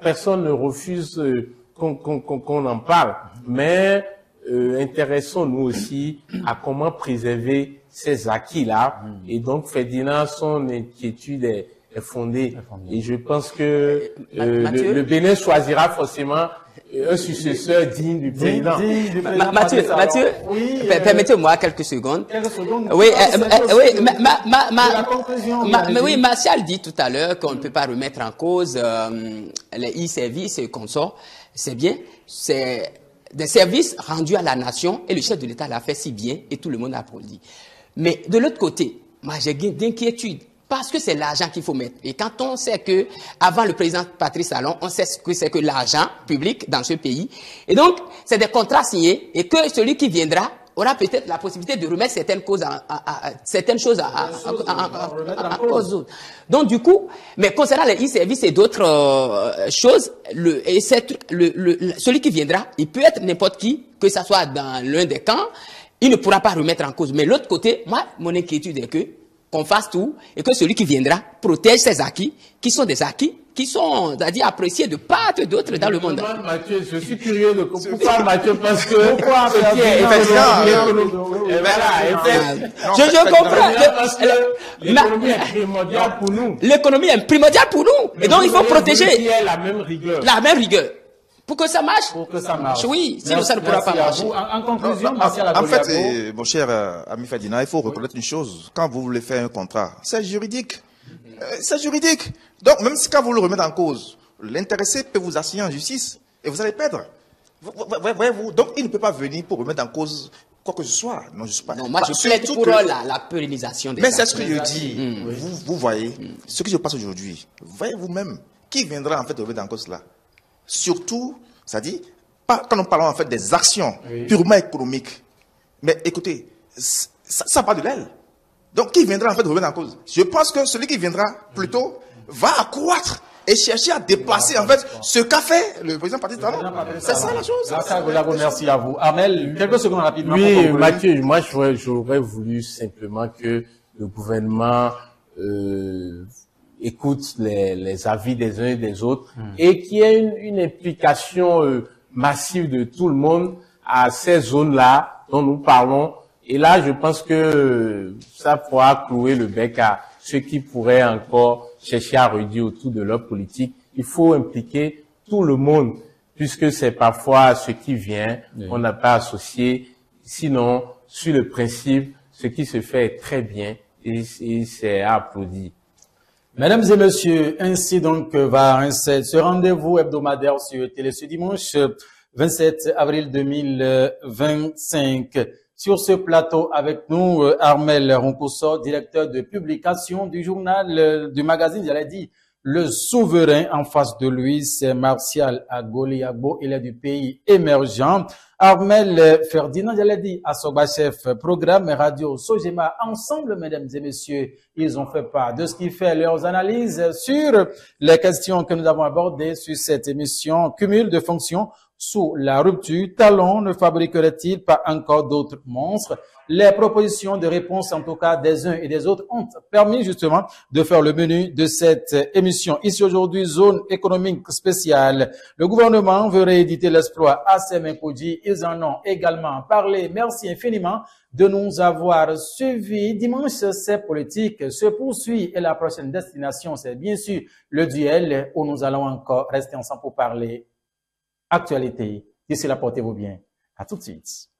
personne ne refuse qu'on en parle, mais intéressons-nous aussi à comment préserver ces acquis-là. Et donc Ferdinand, son inquiétude est fondée. Et je pense que le Bénin choisira forcément un successeur digne du président. Mathieu, oui, permettez-moi quelques secondes. Oui, oui, Martial dit tout à l'heure qu'on ne peut pas remettre en cause les e-services et consorts. C'est bien, c'est des services rendus à la nation et le chef de l'État l'a fait si bien et tout le monde applaudit. Mais de l'autre côté, moi j'ai d'inquiétude. Parce que c'est l'argent qu'il faut mettre. Et quand on sait que, avant le président Patrice Talon, on sait ce que c'est que l'argent public dans ce pays. Et donc, c'est des contrats signés et que celui qui viendra aura peut-être la possibilité de remettre certaines choses en cause. Donc, du coup, mais concernant les e-services et d'autres choses, celui qui viendra, il peut être n'importe qui, que ça soit dans l'un des camps, il ne pourra pas remettre en cause. Mais l'autre côté, moi, mon inquiétude est que qu'on fasse tout et que celui qui viendra protège ses acquis, qui sont des acquis, qui sont, c'est-à-dire appréciés de part et d'autre dans le monde. Mathieu, je suis curieux de pourquoi Mathieu, parce que pourquoi je comprends. Parce que l'économie est primordiale pour nous. L'économie est primordiale pour nous. Et donc il faut protéger la même rigueur. La même rigueur. Pour que ça marche. Pour que ça marche. Oui, sinon ça ne pourra pas marcher. En conclusion, en fait, mon cher ami Ferdinand, il faut reconnaître une chose. Quand vous voulez faire un contrat, c'est juridique. C'est juridique. Donc, même si quand vous le remettez en cause, l'intéressé peut vous assigner en justice et vous allez perdre. Voyez-vous, donc il ne peut pas venir pour remettre en cause quoi que ce soit. Non, je suis pas. Non, moi je plaide pour la pérennisation des mais c'est ce que je dis. Vous voyez, ce qui se passe aujourd'hui, voyez vous-même, qui viendra en fait remettre en cause cela? Surtout, c'est-à-dire, quand nous parlons en fait des actions purement économiques. Mais écoutez, ça part de l'aile. Donc, qui viendra en fait remettre en cause? Je pense que celui qui viendra plutôt va accroître et chercher à déplacer en fait ce qu'a fait le président Patrice Talon. C'est ça la chose. Merci à vous. Armel, quelques secondes rapidement. Oui, Mathieu, moi j'aurais voulu simplement que le gouvernement écoute les avis des uns et des autres et qu'il y ait une implication massive de tout le monde à ces zones-là dont nous parlons. Et là, je pense que ça pourra clouer le bec à ceux qui pourraient encore chercher à redire autour de leur politique. Il faut impliquer tout le monde, puisque c'est parfois ce qui vient, on n'a pas associé. Sinon, sur le principe, ce qui se fait est très bien et c'est à applaudir. Mesdames et messieurs, ainsi donc va ce rendez-vous hebdomadaire sur Télé ce dimanche 27 avril 2025. Sur ce plateau avec nous, Armel Roncoso, directeur de publication du journal, du magazine, j'allais dire, le souverain. En face de lui, c'est Martial Agoliagbo, il est du pays émergent. Armel Ferdinand, j'allais dire, Assoba-chef, programme Radio Sojema. Ensemble, mesdames et messieurs, ils ont fait part de ce qui fait leurs analyses sur les questions que nous avons abordées sur cette émission. Cumul de fonctions sous la rupture. Talon ne fabriquerait-il pas encore d'autres monstres? Les propositions de réponse, en tout cas des uns et des autres, ont permis justement de faire le menu de cette émission. Ici aujourd'hui, zone économique spéciale. Le gouvernement veut rééditer l'exploit à Semenkoji. Ils en ont également parlé. Merci infiniment de nous avoir suivis. Dimanche, c'est politique se poursuit et la prochaine destination, c'est bien sûr le duel où nous allons encore rester ensemble pour parler actualité. D'ici là, portez-vous bien. À tout de suite.